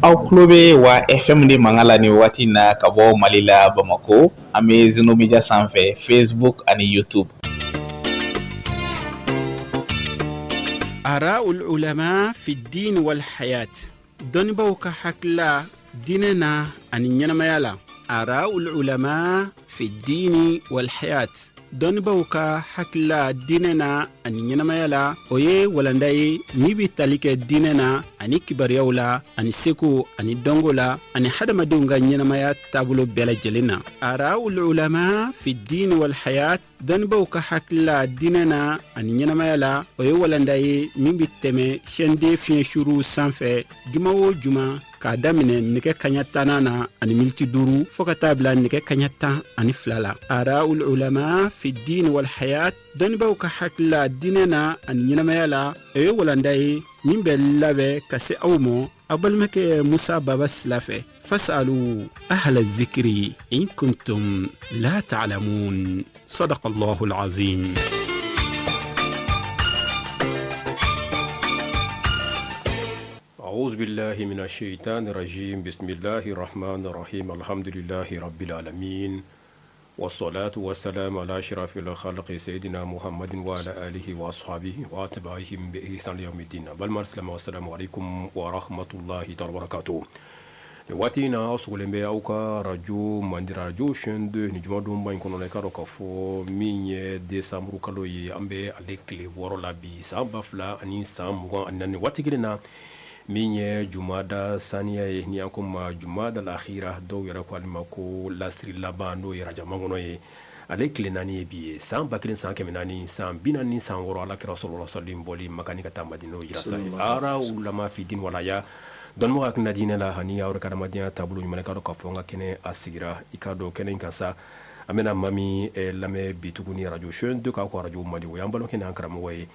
Aw tulo bɛ wa FM de mankan la nin waati in na ka bɔ Mali la Bamakɔ an bɛ Zeno Media sanfɛ Facebook ani YouTube. آراء العلماء في الدين والحياة دونبو كحكلا ديننا أن ينميالا آراء العلماء في الدين والحياة دونبو كحكلا ديننا أن ينميالا ويه ولنداي ميبي تاليك ديننا أني كبريولا أني سيكو أني دونغولا أني حدما دونغا ينميا تابلو بيلا جلنا آراء العلماء في الدين والحياة دونبو كحكلا ديننا أن ينميالا ويه ولنداي ميبي تمي شندي فين شروع سانفي جمعو جمع k'a daminɛ nɛgɛ kaɲa 10 na ani miniti 5 fɔɔ ka taa bila nɛgɛ kaɲa 10 ani 2 la araul ulama fi din wal hayat dɔnnibaw ka hakilila diinɛ na ani ɲɛnamaya la o ye walanda ye min bɛ labɛn ka se aw ma aw balimakɛ musa baba sila fɛ fasalu ahla zikri in kuntum la ta'lamun sadaqallahu alazim. أعوذ بالله من الشيطان الرجيم بسم الله الرحمن الرحيم الحمد لله رب العالمين والصلاة والسلام على أشرف الخلق سيدنا محمد وعلى آله وأصحابه وأتباعهم بإحسان يوم الدين والسلام عليكم ورحمة الله وبركاته واتينا أصول بي أوكا رجو ماندي رجو شند نجمع دوم باين كونو نكارو كفو ميني ديسامبرو كالوي أمبي أليكلي ورولا بي سامبا فلا أني سامبو أنني واتيكلنا minye jumada saniya ye ni akoma jumada l'akhira do yara ko alima ko lasri labando yara jamangono ye ale klenani biye san bakrin san kemenani san binani san woro ala kira sallallahu alaihi wasallam boli makani kata madino yira sai ara ulama fi din walaya don mo akna dina la hani awre kada madina tabulu nyumana kado ka fonga kene asigira ikado kene nkasa amena mami lame bituguni radio shön de ka ko radio mali wo yambalo kene ankara mo way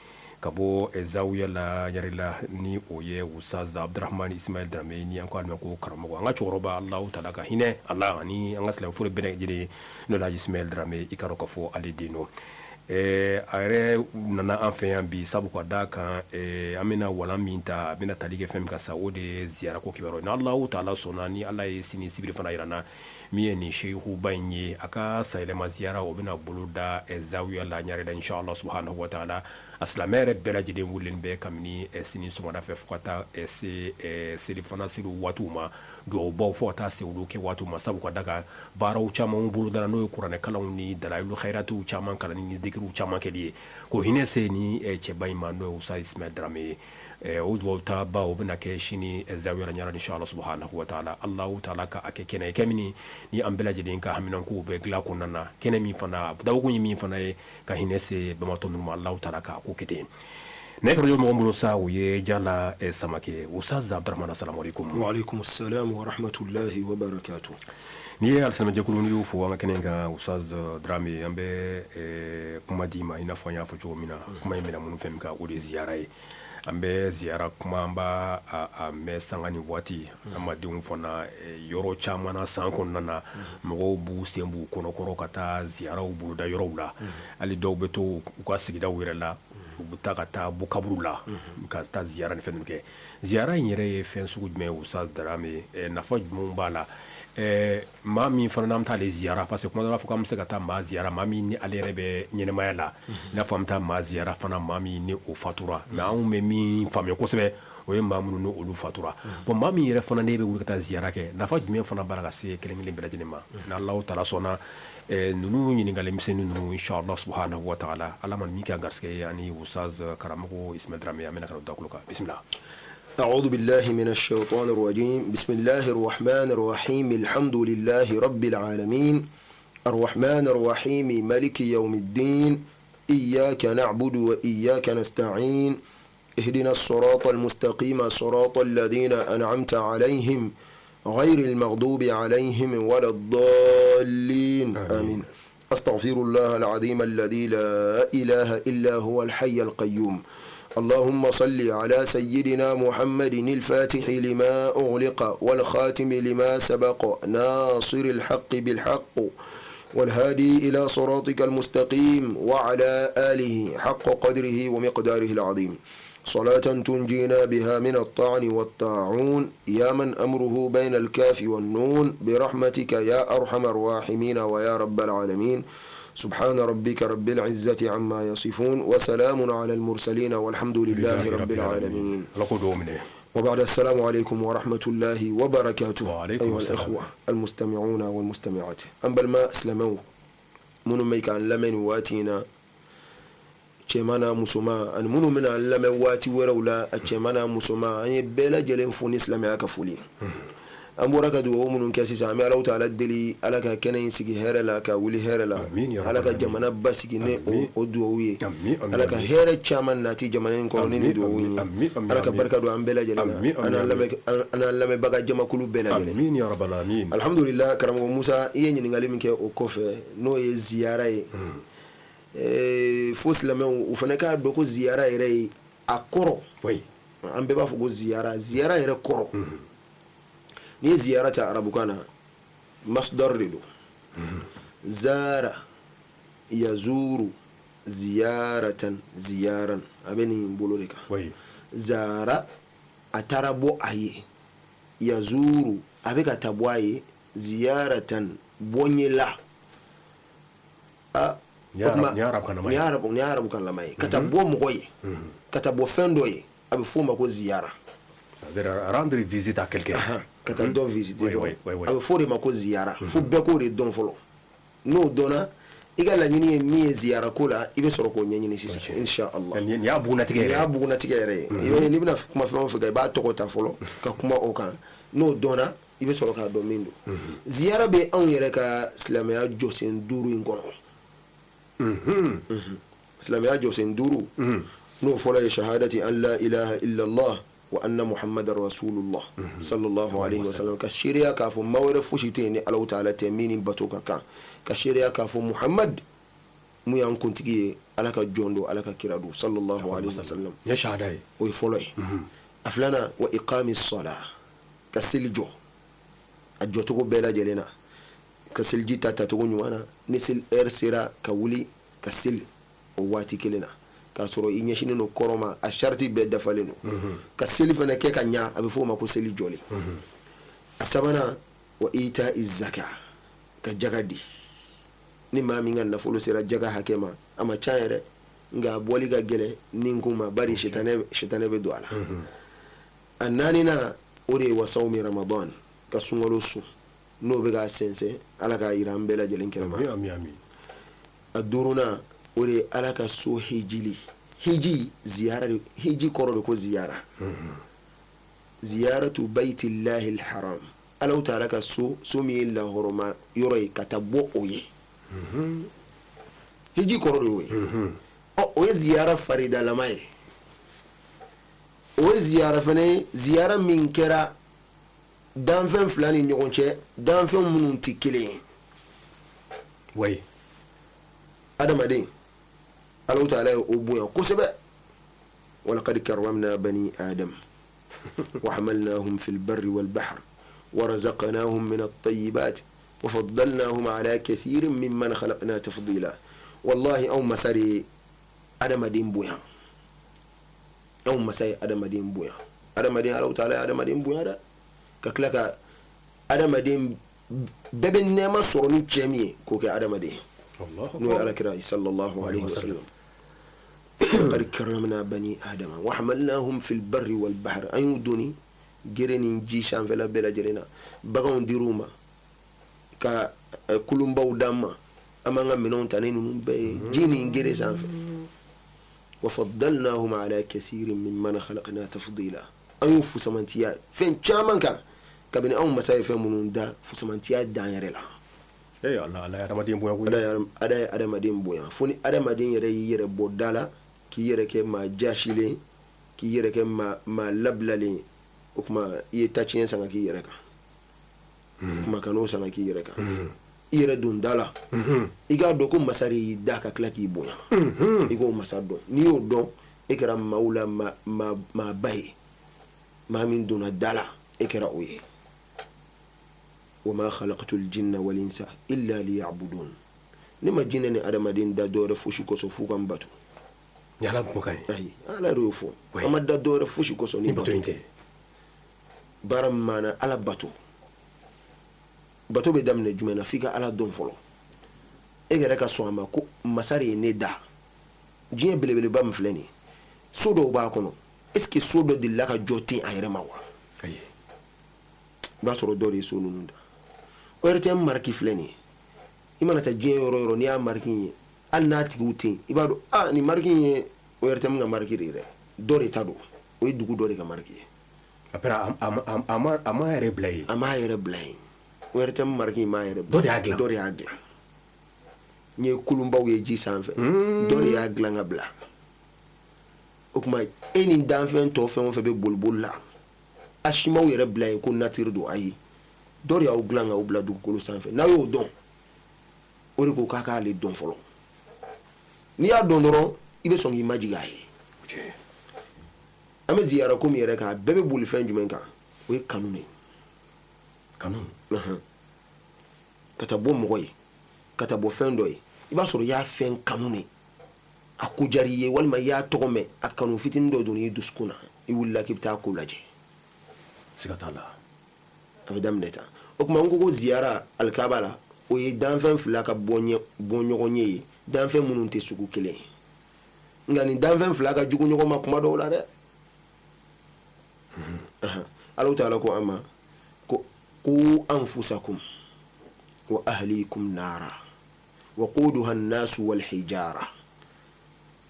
kabo zawiya la yarila ni oye Ustaz Abdurrahman Ismail Drame ni anko alma ko karamo anga choroba Allah taala ka hine Allah ni anga sala fure bene jiri no la Ismail Drame ikaro ko fo ali dino are nana anfen bi sabu ko daka amina wala minta amina talige fem ka saudi ziara ko kibaro na Allah taala sonani Allah sini sibiri fana irana miye ni shehu banye aka sailema ziara obina buluda zawiya la nyare da inshallah subhanahu wa ta'ala aslamere bela jide wulen be kamni sini sumada fe fukata silifana siru watuma do bo fota se wuduke watuma sabu ko daga baraw chama buluda no qur'ane kalaw ni dalailu khairatu chama kala ni dikru chama kedi ko hinese ni chebay mando Usa Ismail Drame udwo ta ba obina ke shini zawiya nyara inshallah subhanahu wa ta'ala Allah ta'ala ka ake kene kemini ni ambela jidin ka haminan ku be gla kunana kene mi fana dawo mi fana ka hinese be mato numa Allah ta'ala ka ku kete nekro yo mo mbulo sa uye jala samake Ustaz Abdurrahman assalamu alaikum wa alaikum assalam wa rahmatullahi wa barakatuh ni alsana jakulu ni ufu wanga kenenga Ustaz Drame ambe kuma dima inafanya fo mina kuma imena munu femka odi ziyarai ambe ziara kuma amba a me sangani wati amadenw fana yoro chamana sankon nana mo bu sembu kono koro kata ziara u da yoro la ali do beto ko sigida wirela u takata bu kabrula ka ta ziara ne fenuke ziara nyere fen sugu me Ustaz Drame na faj mun bala ma min fana nam ta le ziara parce que kuma da fuka musa ta ma ziara ma min ni ale rebe nyene mayala na famta ma ziara fana ma min ni o fatura na on me min fami ko sebe o ye mamunu no olu fatura bon ma min yere fana ne be wuli ta ziara ke na fa jume fana baraka se kelen kelen bela jinema na Allah taala sona nunu nyini ngale miseni nunu inshallah subhanahu wa ta'ala alaman mi ka garske yani Ustaz Karamoko Ismail Drame amena ka dakluka bismillah. أعوذ بالله من الشيطان الرجيم بسم الله الرحمن الرحيم الحمد لله رب العالمين الرحمن الرحيم ملك يوم الدين إياك نعبد وإياك نستعين اهدنا الصراط المستقيم صراط الذين أنعمت عليهم غير المغضوب عليهم ولا الضالين آمين أستغفر الله العظيم الذي لا إله إلا هو الحي القيوم اللهم صل على سيدنا محمد الفاتح لما أغلق والخاتم لما سبق ناصر الحق بالحق والهادي إلى صراطك المستقيم وعلى آله حق قدره ومقداره العظيم صلاة تنجينا بها من الطعن والطاعون يا من أمره بين الكاف والنون برحمتك يا أرحم الراحمين ويا رب العالمين سبحان ربك رب العزة عما يصفون وسلام على المرسلين والحمد لله رب العالمين. وبعد السلام عليكم ورحمة الله وبركاته أيها الإخوة المستمعون والمستمعات أنبل ما أسلموا من ميك عن لمن واتينا cemana musoma an munu mina lamɛ waati wɛrɛw la a cemana musoma an ye bɛɛ lajɛlen fo ni silamɛya ka foli an bɔra ka dugawu minnu kɛ sisan an bɛ Alahu Taala deli Ala ka kɛnɛ in sigi hɛrɛ la ka wuli hɛrɛ la Ala ka jamana basigi ni o dugawu ye Ala ka hɛrɛ caman nati jamana in kɔnɔ ni dugawu ye Ala ka barika don an bɛɛ lajɛlen na an lamɛbaga jamakulu bɛɛ lajɛlen alhamdulillah karamɔgɔ Musa i ye ɲininkali min kɛ o kɔfɛ n'o ye ziyara ye fo silamɛw u fana k'a dɔn ko ziyara yɛrɛ ye a kɔrɔ an bɛɛ b'a fɔ ko ziyara yɛrɛ kɔrɔ ni ye ziyara ta arabukan na masdar de don zara yazuru ziyaratan ziyaran a bɛ nin bolo de kan zara a taara bɔ a ye yazuru a bɛ ka taa bɔ a ye ziyaratan bɔnyela ni arabu kan lamɛ ye ka taa bɔ mɔgɔ ye ka taa bɔ fɛn dɔ ye a bɛ f'o ma ko ziyara rendre visite à quelqu'un ka taa dɔ visiter a bɛ f'o de ma ko ziyara fo bɛɛ k'o de dɔn fɔlɔ n'o dɔnna i ka laɲini ye min ye ziyara ko la i bɛ sɔrɔ k'o ɲɛɲini sisan inshallah ni y'a bugunatigɛ yɛrɛ ye n'i bɛna kuma fɛn o fɛn kan i b'a tɔgɔ ta fɔlɔ ka kuma o kan n'o dɔnna i bɛ sɔrɔ k'a dɔn min don ziyara bɛ anw yɛrɛ ka silamɛya jɔsen 5 in kɔnɔ silamɛya jɔsen 5 n'o fɔlɔ ye shahadati an la ilaha illallah wa anna muhammadar rasulullah sallallahu alaihi wasallam ka shiriya k'a fɔ maa wɛrɛ fosi tɛ yen ni Alahu Taala tɛ min ni bato ka kan ka shiriya k'a fɔ muhammad mun y'an kuntigi ye ala ka jɔn don ala ka kira don sallallahu alaihi wasallam ya shahada ye o ye fɔlɔ ye a filanan wa iqamis sala ka seli jɔ a jɔcogo bɛɛ lajɛlen na ka seliji ta tacogo ɲuman na ni seli heure sera ka wuli ka seli o waati kelen na k'a sɔrɔ i ɲɛsinen don kɔrɔ ma a sharti bɛɛ dafalen don ka seli fana kɛ ka ɲa a bɛ f'o ma ko seli jɔli a sabanan wa ita zaka ka jaga di ni maa min ka nafolo sera jaga hakɛ ma a ma ca yɛrɛ nka a bɔli ka gɛlɛn ni kun ma bari sitanɛ bɛ don a la a naaninan o de ye wa sawmi ramadan ka sunkalo sun n'o bɛ k'a sɛnsɛn ala k'a yira an bɛɛ lajɛlen kɛnɛma a duurunan o de ye ala ka so hijili hiji ziyara hiji kɔrɔ de ko ziyara ziyaratu baytillahi alharam Alahu Taala ka so min ye lahɔrɔma yɔrɔ ye ka taa bɔ o ye hiji kɔrɔ de y'o ye o ye ziyara faridalama ye o ye ziyara fana ye ziyara min kɛra danfɛn fila ni ɲɔgɔn cɛ danfɛn minnu tɛ kelen ye adamaden Alahu Taala ye o bonya kosɛbɛ walaqad karramna bani adam wa hamalnahum fil barri wal bahr wa razaqnahum min at-tayyibat wa faddalnahum ala kathirin mimman khalaqna tafdila wallahi aw masari adamaden bonya adamaden Alahu Taala ye adamaden bonya da ka tila ka adamaden bɛɛ bɛ nɛɛma sɔrɔ ni cɛ min ye k'o kɛ adamaden n'o ye alakira sallallahu alaihi wasallam qad karramna bani adama wa hamalnahum fil barri wal bahr an y'u doni gere ni ji sanfɛla bɛɛ lajɛlen na baganw dir'u ma ka kulunbaw d'an ma an b'an ka minɛnw ta ni ninnu bɛɛ ye ji ni gere sanfɛ wa faddalnahum ala kathirin mimman khalaqna tafdila an y'u fusamantiya fɛn caman kan kabini anw masa ye fɛn minnu da fusamantiya dan yɛrɛ la ala ye adamaden bonya ala ye adamaden bonya fo ni adamaden yɛrɛ y'i yɛrɛ bɔ da la k'i yɛrɛ kɛ maa jasilen k'i yɛrɛ kɛ maa labilalen o tuma i ye taciyɛn san ka k'i yɛrɛ kan o tuma ka n'o san ka k'i yɛrɛ kan i yɛrɛ don da la i k'a dɔn ko masa de y'i da ka tila k'i bonya i k'o masa dɔn n'i y'o dɔn e kɛra maaw la maaba ye maa min donna da la e kɛra o ye وما خلقت الجن والإنس إلا ليعبدون نما جنني أدم دين دا دور فوشي كوسو فوكم باتو Yala ko kai. Ayi, ala yɛrɛ y'o fɔ. An ma da dɔ wɛrɛ fosi kɔsɔn ni bato tɛ. Baara min maana ala bato. Bato bɛ daminɛ jumɛn na f'i ka ala dɔn fɔlɔ. E yɛrɛ ka sɔn a ma ko masa de ye ne da. Diɲɛ belebeleba min filɛ nin ye. So dɔw b'a kɔnɔ. Est-ce que so dɔ delila ka jɔ ten a yɛrɛ ma wa? Ayi. I b'a sɔrɔ dɔ de ye so ninnu da. ORTM marque filɛ nin ye. I mana taa diɲɛ yɔrɔ yɔrɔ n'i y'a marque ye hali n'a tigiw ten i b'a dɔn nin marque ye ORTM ka marque de ye dɛ. Dɔ de ta don. O ye dugu dɔ de ka marque ye. Après a ma yɛrɛ bila ye. A m'a yɛrɛ bila ye. ORTM marque in m'a yɛrɛ bila. Dɔ de y'a dilan. Dɔ de y'a dilan. N ye kulunbaw ye ji sanfɛ. Dɔ de y'a dilan ka bila. O tuma e ni danfɛn tɔ fɛn o fɛn bɛ boli la a simaw yɛrɛ bila ye ko nature don ayi dɔ de y'aw dilan k'aw bila dugukolo sanfɛ n'a y'o dɔn o de ko k'a k'ale dɔn fɔlɔ n'i y'a dɔn dɔrɔn i bɛ sɔn k'i majigin a ye an bɛ ziyara ko min yɛrɛ kan a bɛɛ bɛ boli fɛn jumɛn kan o ye kanu de ye kanu ka taa bɔ mɔgɔ ye ka taa bɔ fɛn dɔ ye i b'a sɔrɔ i y'a fɛn kanu de a ko jari ye walima i y'a tɔgɔ mɛn a kanu fitinin dɔ don i dusukun na i wulila k'i bɛ taa ko lajɛ siga t'a la a bɛ daminɛ tan o tuma n ko ziyara alikaba la o ye danfɛn fila ka bɔ ɲɔgɔn ye danfɛn minnu tɛ sugu kelen ye nka nin danfɛn fila ka jugu ɲɔgɔn ma kuma dɔw la dɛ Allahu ta'ala ko an ma ko qu anfusakum wa ahlikum nara wa quduha an-nas wal hijara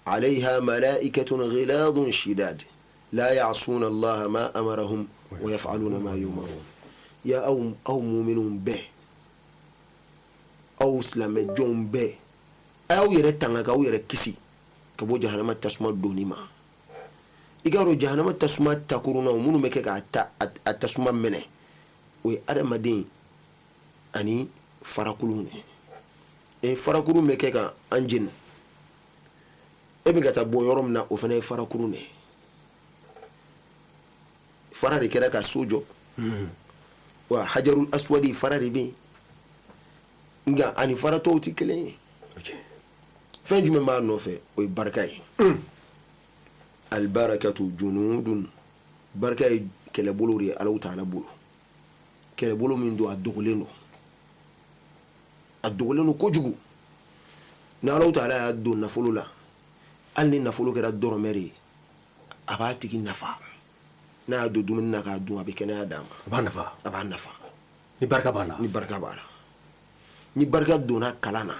عليها ملائكة غلاظ شداد لا يعصون الله ما أمرهم ويفعلون ما يؤمرون يا أو مؤمنون به أو سلام جون به أو يرتانك أو يركسي كبو جهنم تسمى دونيما إيجارو جهنم تسمى تكورونا ومنو مكك التسمى منه وأدم دين أني فراكلون فراكلون مكك أنجن e bɛ ka taa bɔ yɔrɔ min na o fana ye farakuru de ye fara de kɛra ka so jɔ wa hajarul aswadi fara de bɛ yen nka ani fara tɔw tɛ kelen ye fɛn jumɛn b'a nɔfɛ o ye barika ye albarakatu junudun barika ye kɛlɛbolo de ye Alahu Taala bolo kɛlɛbolo min don a dogolen don kojugu ni Alahu Taala y'a don nafolo la hali ni nafolo kɛra dɔrɔmɛ de ye a b'a tigi nafa n'a y'a don dumuni na k'a dun a bɛ kɛnɛya d'a ma a b'a nafa a b'a nafa ni barika b'a la ni barika b'a la ni barika donna kalan na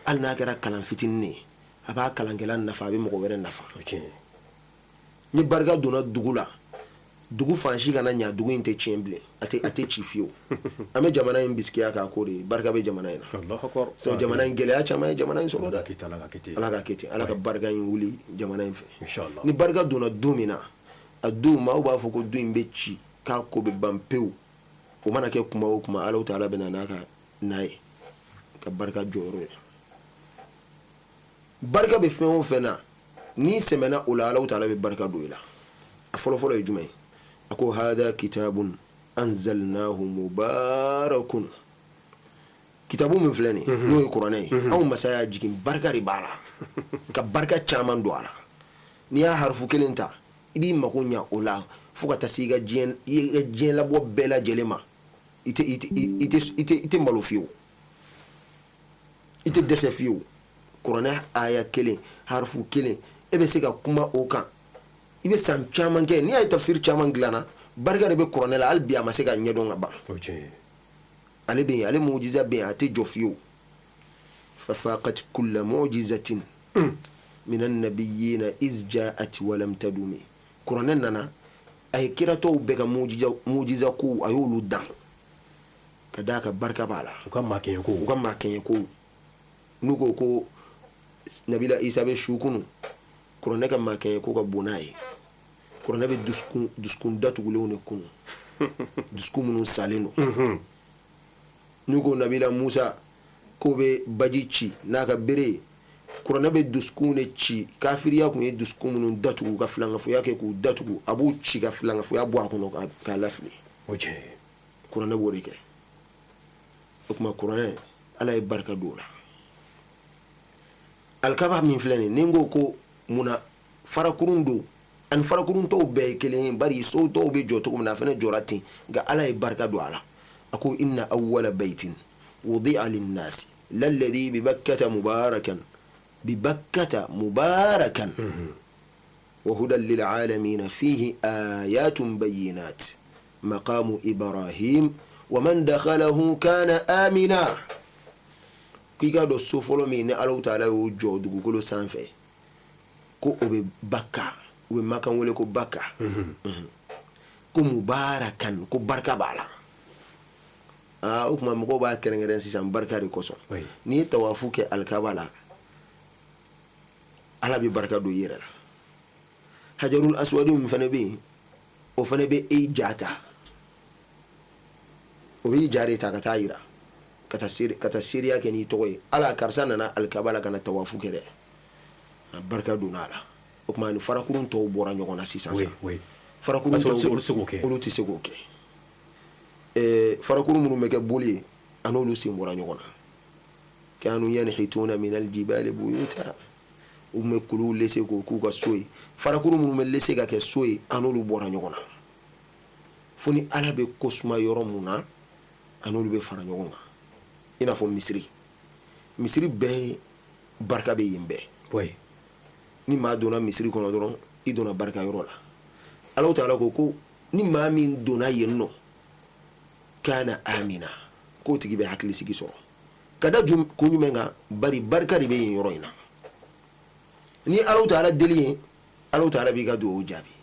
hali n'a kɛra kalan fitinin ye a b'a kalankɛla nafa a bɛ mɔgɔ wɛrɛ nafa ni barika donna dugu la dugu fansi kana ɲa dugu in tɛ tiɲɛ bilen a tɛ ci fiyewu an bɛ jamana in bisikiya k'a ko de ye barika bɛ jamana in na so jamana in gɛlɛya caman ye jamana in sɔrɔ dɛ ala ka kɛ ten ala ka barika in wuli jamana in fɛ ni barika donna don min na a don maaw b'a fɔ ko don in bɛ ci k'a ko bɛ ban pewu o mana kɛ kuma o kuma Alahu Taala bɛ na n'a ka na ye ka barika jɔyɔrɔ ye barika bɛ fɛn o fɛn na n'i sɛmɛna o la Alahu Taala bɛ barika don i la a fɔlɔfɔlɔ ye jumɛn ye a ko hada kitabun anzalnahu mubarakun kitabu min filɛ nin n'o ye kuranɛ ye anw masaya jigin barika de b'a la ka barika caman don a la n'i y'a harifu kelen ta i b'i mako ɲa o la fo ka taa se i ka diɲɛ labɔ bɛɛ lajɛlen ma i tɛ malo fiyewu i tɛ dɛsɛ fiyewu kuranɛ aya kelen harifu kelen e bɛ se ka kuma o kan i bɛ san caman kɛ n'i y'a ye tafsiri caman dilanna barika de bɛ kuranɛ la hali bi a ma se ka ɲɛdɔn ka ban ale bɛ yen ale mujiza bɛ yen a tɛ jɔ fiyewu fafaqat kulla mujizatin minan nabiyyina iz ja'at wa lam tadumi kuranɛ nana a ye kiratɔw bɛɛ ka mujiza ko a y'olu dan ka d'a ka barika b'a la u ka maakɛɲɛ ko n'u ko nabila isa bɛ su kunu kuranɛ ka maakɛɲɛ ko ka bon n'a ye kuranɛ bɛ dusukun datugulenw de kunu dusukun minnu salen don n'u ko nabila musa ko bɛ baji ci n'a ka bere kuranɛ bɛ dusukun de ci kafiriya kun ye dusukun minnu datugu ka filankafoya kɛ k'u datugu a b'u ci ka filankafoya bɔ a kɔnɔ k'a lafili kuranɛ b'o de kɛ o tuma kuranɛ ala ye barika don o la alikaba min filɛ nin ni n ko muna farakurun do an farakurun tɔw bɛɛ ye kelen bari so tɔw bɛ jɔ cogo min na a fana jɔra ten nka ala ye barika don a la a ko inna awwala baytin wudi'a linnasi lalladhi bibakkata mubarakan وهدى للعالمين فيه آيات بينات مقام إبراهيم ومن دخله كان آمنا كي قادو سوفولو مين الله تعالى وجو دغولو سانفي كو اوبي بكا وي ماكان ولي كو بكا كو مباركان كو بركه بالا او كما مكو با كرنغرن سيسان بركه دي كوسو ني توافوك الكبالا ala bi barka do yere la hajarul aswad min fana be o fana be e jata o bi jare ta ka tayira kata siriya ke ni toy ala karsana na alkabala kana tawafu kede barka do nala o kuma ni farakurun to bora nyogona sisan oui farakurun to olu ti sego ke farakurun mun meke boli anolu sim bora nyogona kanu yanhituna min aljibali buyuta ume kulu lese ko ku ka soyi farakuru mun me lese ka ke soyi anolu bora nyogona funi ala be kosuma yoro muna anolu be fara nyogonga ina fo misri be barka be yimbe oui ni ma dona misri kono doron i dona barka yoro la ala taala ko ni ma min dona yenno kana amina ko tigi be hakli sigi so kada ko nyumenga bari barka be yoro ina ni Allah ta'ala deli Allah ta'ala bi ga do jabi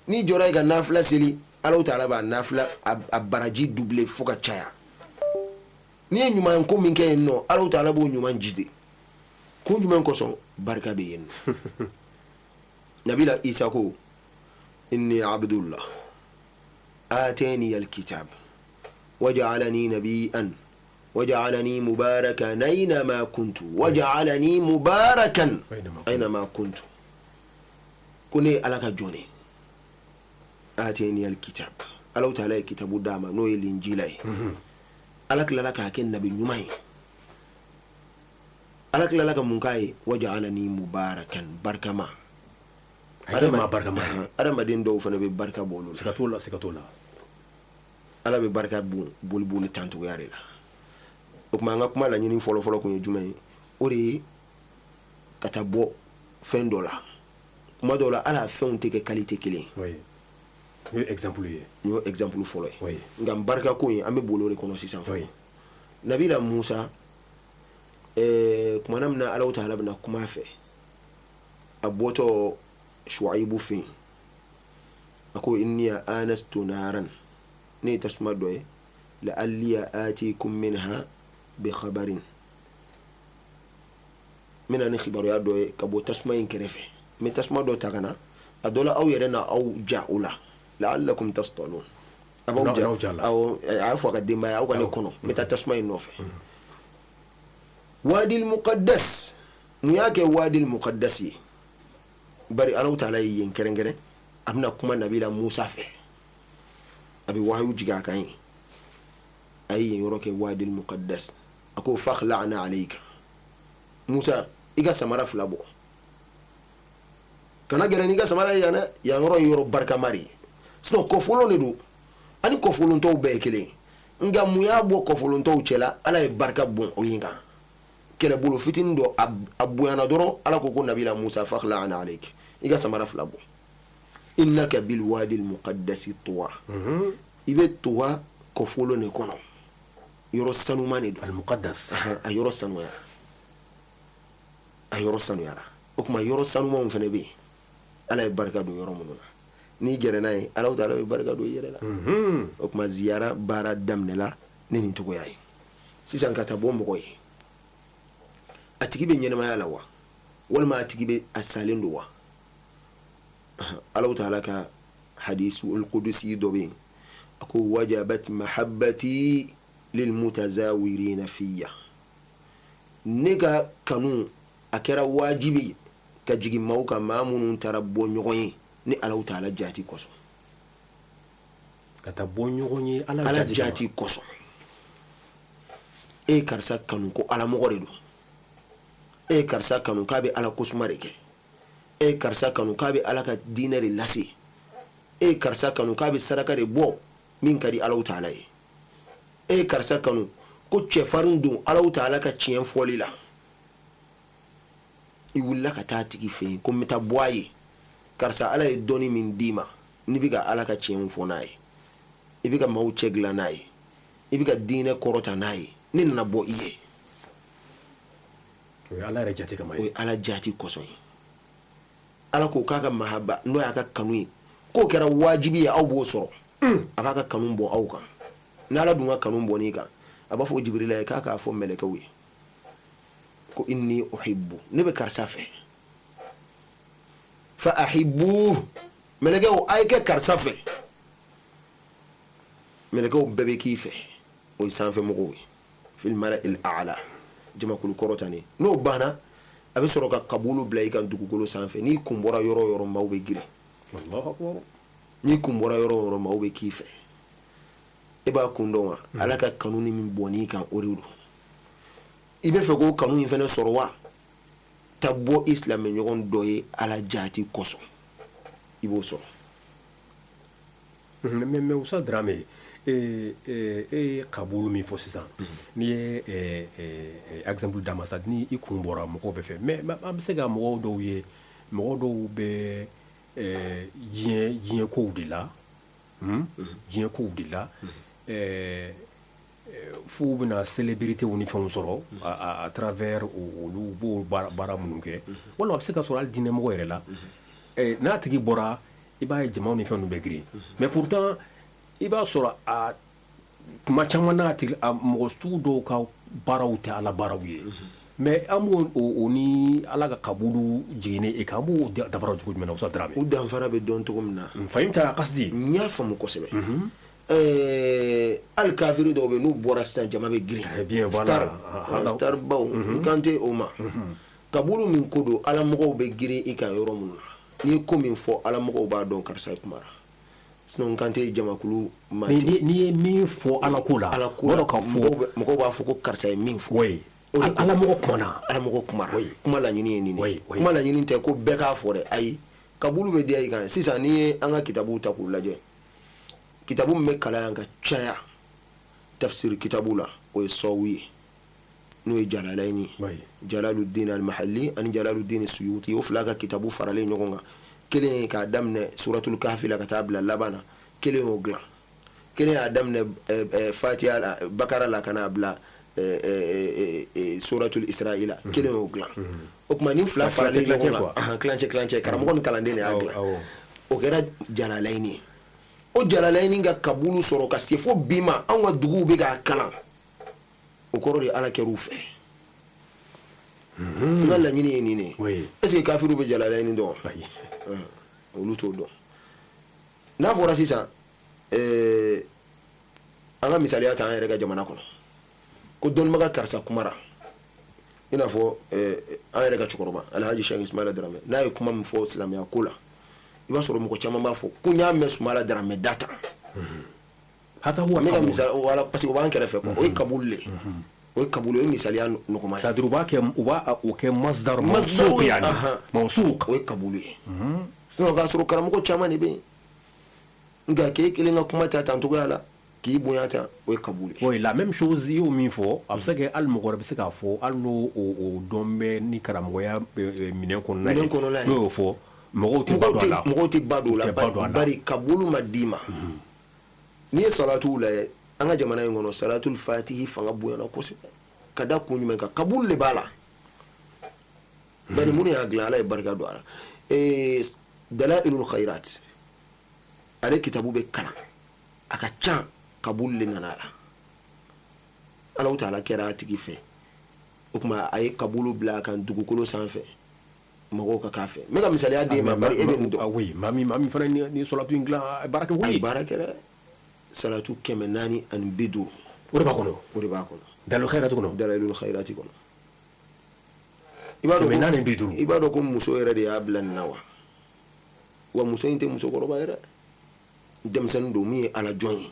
ni jora ga nafla seli Allah ta'ala ba nafla a baraji double fuka chaya ni nyuma ko min ke no Allah ta'ala bo nyuma jide ko nyuma ko so barka be yen nabila isa ko inni abdullah atani alkitab waj'alani nabiyyan وجعلني مباركا أينما كنت وجعلني مباركا أينما كنت كوني على كجوني آتيني الكتاب الله تعالى كتاب داما نو الإنجيل على كلا لك هكين نبي نماي على كلا لك منكاي وجعلني مباركا بركة ما أنا ما دين دو فنبي بركة بولو سكتولا على ببركة بول تانتو ياري لا o kuma nga kuma la nyini folo ko jume ori kata bo fen dola kuma dola ala fen te ke qualité kelen oui yo exemple folo oui ngam barka ko ambe bolore kono sisan oui nabila musa kuma namna ala ta'ala bna kuma fe aboto shuaibu fi ako inni anastu naran ni tasma doy la alliya atikum minha بخبر من أن خبر يا دو كبو تسمع إنكرفه من تسمع دو تغنا أدولا أو يرنا أو جاؤلا لعلكم تصطلون أبو جاء أو عفوا قديم أو كان يكونوا متى تسمع النوفه وادي المقدس نياك وادي المقدس بري الله تعالى ينكرنكرن أبنا كما نبيلا موسى فيه أبي وحيو جيغا كاين أي يروك وادي المقدس أكو فخلعنا عليك موسى إيجا سمارا فلابو كنا جراني إيجا سمارا يانا يورو بركة ماري سنو كفولو ندو أني كفولو نتو بيكلي nga muya bo kofolo nto chela ala e barka bon oyinga kele bulu fitin do abuyana doro ala ko ko nabila musa fakhla'ana alayk iga samara flabo innaka bil wadi al muqaddas tuwa ibe tuwa kofolo ne kono yoro sanu mani do al muqaddas ayoro sanu yara okuma yoro sanu mo fene be ala e barka do yoro mununa ni gere nay ala taala e barka do yere la okuma ziyara bara damnela neni to goyay sisan kata bombo koy atigi be nyene mayala wa wal ma atigi be asalindo wa ala taala ka hadithu al qudusi do be ako wajabat mahabbati lil mutazawirin fiyya nega kanu akera wajibi ka jigi mawka mamunun tarabbo nyogoyi ni ala taala jati koso kata bonyogonye ala jati koso e karsa kanu ko ala mogore do e karsa kanu ka be ala kosumare ke e karisa kanu k'a bɛ ala ka diinɛ de lase e karisa kanu k'a bɛ saraka de bɔ min ka di Alahu Taala ye e karisa kanu ko cɛfarin don Alahu Taala ka tiɲɛ fɔli la i wulila ka taa tigi fɛ yen ko n bɛ taa bɔ a ye karisa ala ye dɔnni min d'i ma n'i bɛ ka ala ka tiɲɛ fɔ n'a ye i bɛ ka maaw cɛ dilan n'a ye i bɛ ka diinɛ kɔrɔta n'a ye ne nana bɔ i ye o ye ala yɛrɛ jate kama ye o ye ala jati kosɔn ye ala ko k'a ka mahaba n'o y'a ka kanu ye k'o kɛra wajibi ye aw b'o sɔrɔ a b'a ka kanu bɔ aw kan n'ala dun ka kanu bɔn'i kan a b'a fɔ Jibirila ye k'a k'a fɔ mɛlɛkɛw ye ko inni uhibbu ne bɛ karisa fɛ fa ahibbu mɛlɛkɛw a ye kɛ karisa fɛ mɛlɛkɛw bɛɛ bɛ k'i fɛ o ye sanfɛ mɔgɔw ye fil mala'il a'la jamakulu kɔrɔta ni n'o banna a bɛ sɔrɔ ka kabulu bila i kan dugukolo sanfɛ n'i kun bɔra yɔrɔ o yɔrɔ maaw bɛ girin n'i kun bɔra yɔrɔ o yɔrɔ maaw bɛ k'i fɛ e b'a kun dɔn wa ala ka kanu ni min bɔn'i kan o de don i bɛ fɛ k'o kanu in fana sɔrɔ wa ta bɔ i silamɛɲɔgɔn dɔ ye ala jati kosɔn i b'o sɔrɔ mais Usa Dramé e kabulu min fɔ sisan n'i ye exemple d'a ma sa ni i kun bɔra mɔgɔw bɛ fɛ mais an bɛ se ka mɔgɔw dɔw bɛ diɲɛ kow de la diɲɛ kow de la f'u bɛna célébrité ni fɛnw sɔrɔ à travers olu b'o baara minnu kɛ walima a bɛ se ka sɔrɔ hali diinɛmɔgɔ yɛrɛ la n'a tigi bɔra i b'a ye jamaw ni fɛn ninnu bɛ girin mais pourtant i b'a sɔrɔ a kuma caman n'a tigi a mɔgɔ sugu dɔw ka baaraw tɛ ala baaraw ye mais an b'o ni ala ka kabulu jiginnen e kan an b'o dafara cogo jumɛn na Usa Dramé u danfara bɛ dɔn cogo min na fahimta qasdi n y'a faamu kosɛbɛ hali kafiri dɔw bɛ n'u bɔra sisan jama bɛ girin star baw kan tɛ o ma kabulu min ko don ala mɔgɔw bɛ girin i kan yɔrɔ minnu na n'i ye ko min fɔ ala mɔgɔw b'a dɔn karisa kumara sinon kan tɛ jamakulu ma n'i ye min fɔ ala ko la mɔgɔw b'a fɔ ko karisa ye min fɔ ala mɔgɔ kumana kuma laɲini ye nin ye kuma laɲini tɛ ko bɛɛ k'a fɔ dɛ ayi kabulu bɛ diya i kan sisan n'i ye an ka kitabuw ta k'u lajɛ kitabu min bɛ kalan yan ka caya tafsir kitabu la o ye sɔwu ye n'o ye Jalalayini Jalaluddin al-Mahalli ani Jalaluddin Suyuti o fila ka kitabu faralen ɲɔgɔn kan kelen k'a daminɛ suratul kahfi la ka taa bila laban na kelen y'o dilan kelen y'a daminɛ Fatiha la Bakara la ka n'a bila suratul Isra'i la kelen y'o dilan o tuma ni fila faralen ɲɔgɔn kan kilancɛ karamɔgɔ ni kalanden de y'a dilan o kɛra Jalalayini o Jalalayini ka kabulu sɔrɔ ka se fo bi ma anw ka duguw bɛ k'a kalan o kɔrɔ de ala kɛr'u fɛ n ka laɲini ye nin de ye est-ce que kafiru bɛ Jalalayini dɔn olu t'o dɔn n'a fɔra sisan an ka misaliya ta an yɛrɛ ka jamana kɔnɔ ko dɔnnibaga karisa kumara i n'a fɔ an yɛrɛ ka cɛkɔrɔba Alhaji Sɛki Ismaila Dramé n'a ye kuma min fɔ silamɛya ko la i b'a sɔrɔ mɔgɔ caman b'a fɔ ko n y'a mɛn Sumala Dramé da tan parce que o b'an kɛrɛfɛ quoi o ye kabulu le o ye kabulu o ye misaliya nɔgɔma ye c'est-à-dire u b'a kɛ masdar mawsuq yani mawsuq o ye kabulu ye sinon k'a sɔrɔ karamɔgɔ caman de bɛ yen nka k'e kelen ka kuma ta tan cogoya la k'i bonya ta o ye kabulu ye oui la même chose i y'o min fɔ a bɛ se ka hali mɔgɔ wɛrɛ bɛ se k'a fɔ hali n'o dɔn bɛ ni karamɔgɔya minɛn kɔnɔna ye n'o y'o fɔ mɔgɔw tɛ ba don la bari kabulu ma d'i ma n'i ye salatuw lajɛ an ka jamana in kɔnɔ salatul fatihi fanga bonyana kosɛbɛ ka da kun jumɛn kan kabulu de b'a la bari minnu y'a dilan ala ye barika don a la dalailul khairat ale kitabu bɛ kalan a ka ca kabulu de nana a la Alahu Taala kɛra a tigi fɛ o tuma a ye kabulu bila a kan dugukolo sanfɛ mɔgɔw ka k'a fɛ n bɛ ka misaliya d'e ma bari e bɛ nin dɔn oui maa min fana ni salatu in dilan a ye baara kɛ a ye baara kɛ dɛ salatu 450 o de b'a kɔnɔ dalilul khairati kɔnɔ dalilul khairati kɔnɔ i b'a dɔn ko muso yɛrɛ de y'a bila nin na wa muso in tɛ musokɔrɔba yɛrɛ denmisɛnnin don min ye ala jɔn ye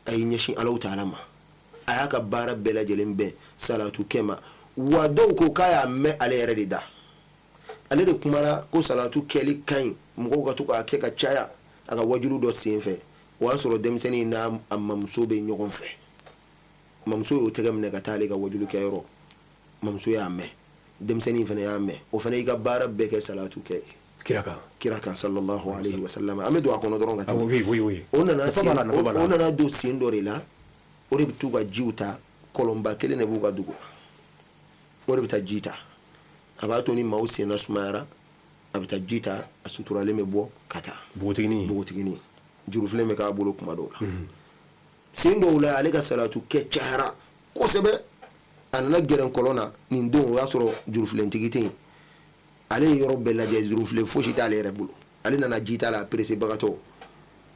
a y'i ɲɛsin Alahu Taala ma a y'a ka baara bɛɛ lajɛlen bɛn salatu kɛ ma wa dɔw ko k'a y'a mɛn ale yɛrɛ de da ale de kumara ko salatu kɛli ka ɲi mɔgɔw ka to k'a kɛ ka caya a ka wajulu dɔ sen fɛ o y'a sɔrɔ denmisɛnnin n'a a mamuso bɛ ɲɔgɔn fɛ mamuso y'o tɛgɛ minɛ ka taa ale ka wajulu kɛ yɔrɔ mamuso y'a mɛn denmisɛnnin fana y'a mɛn o fana y'i ka baara bɛɛ kɛ salatu kɛ kira kan sallallahu alaihi wasallam an bɛ don a kɔnɔ dɔrɔn ka tɛmɛ o nana don sen dɔ de la o de bɛ t'u ka jiw ta kɔlɔnba kelen de b'u ka dugu o de bɛ taa ji ta a b'a to ni maaw senna sumayara a bɛ taa ji ta a suturalen bɛ bɔ ka taa npogotiginin jurufilen bɛ k'a bolo kuma dɔw la sen dɔw la ale ka salatu kɛ cayara kosɛbɛ a nana gɛrɛ kɔlɔn na nin don o y'a sɔrɔ jurufilentigi tɛ yen ale ye yɔrɔ bɛɛ lajɛ jurufilen fosi t'ale yɛrɛ bolo ale nana ji ta la peresebagatɔ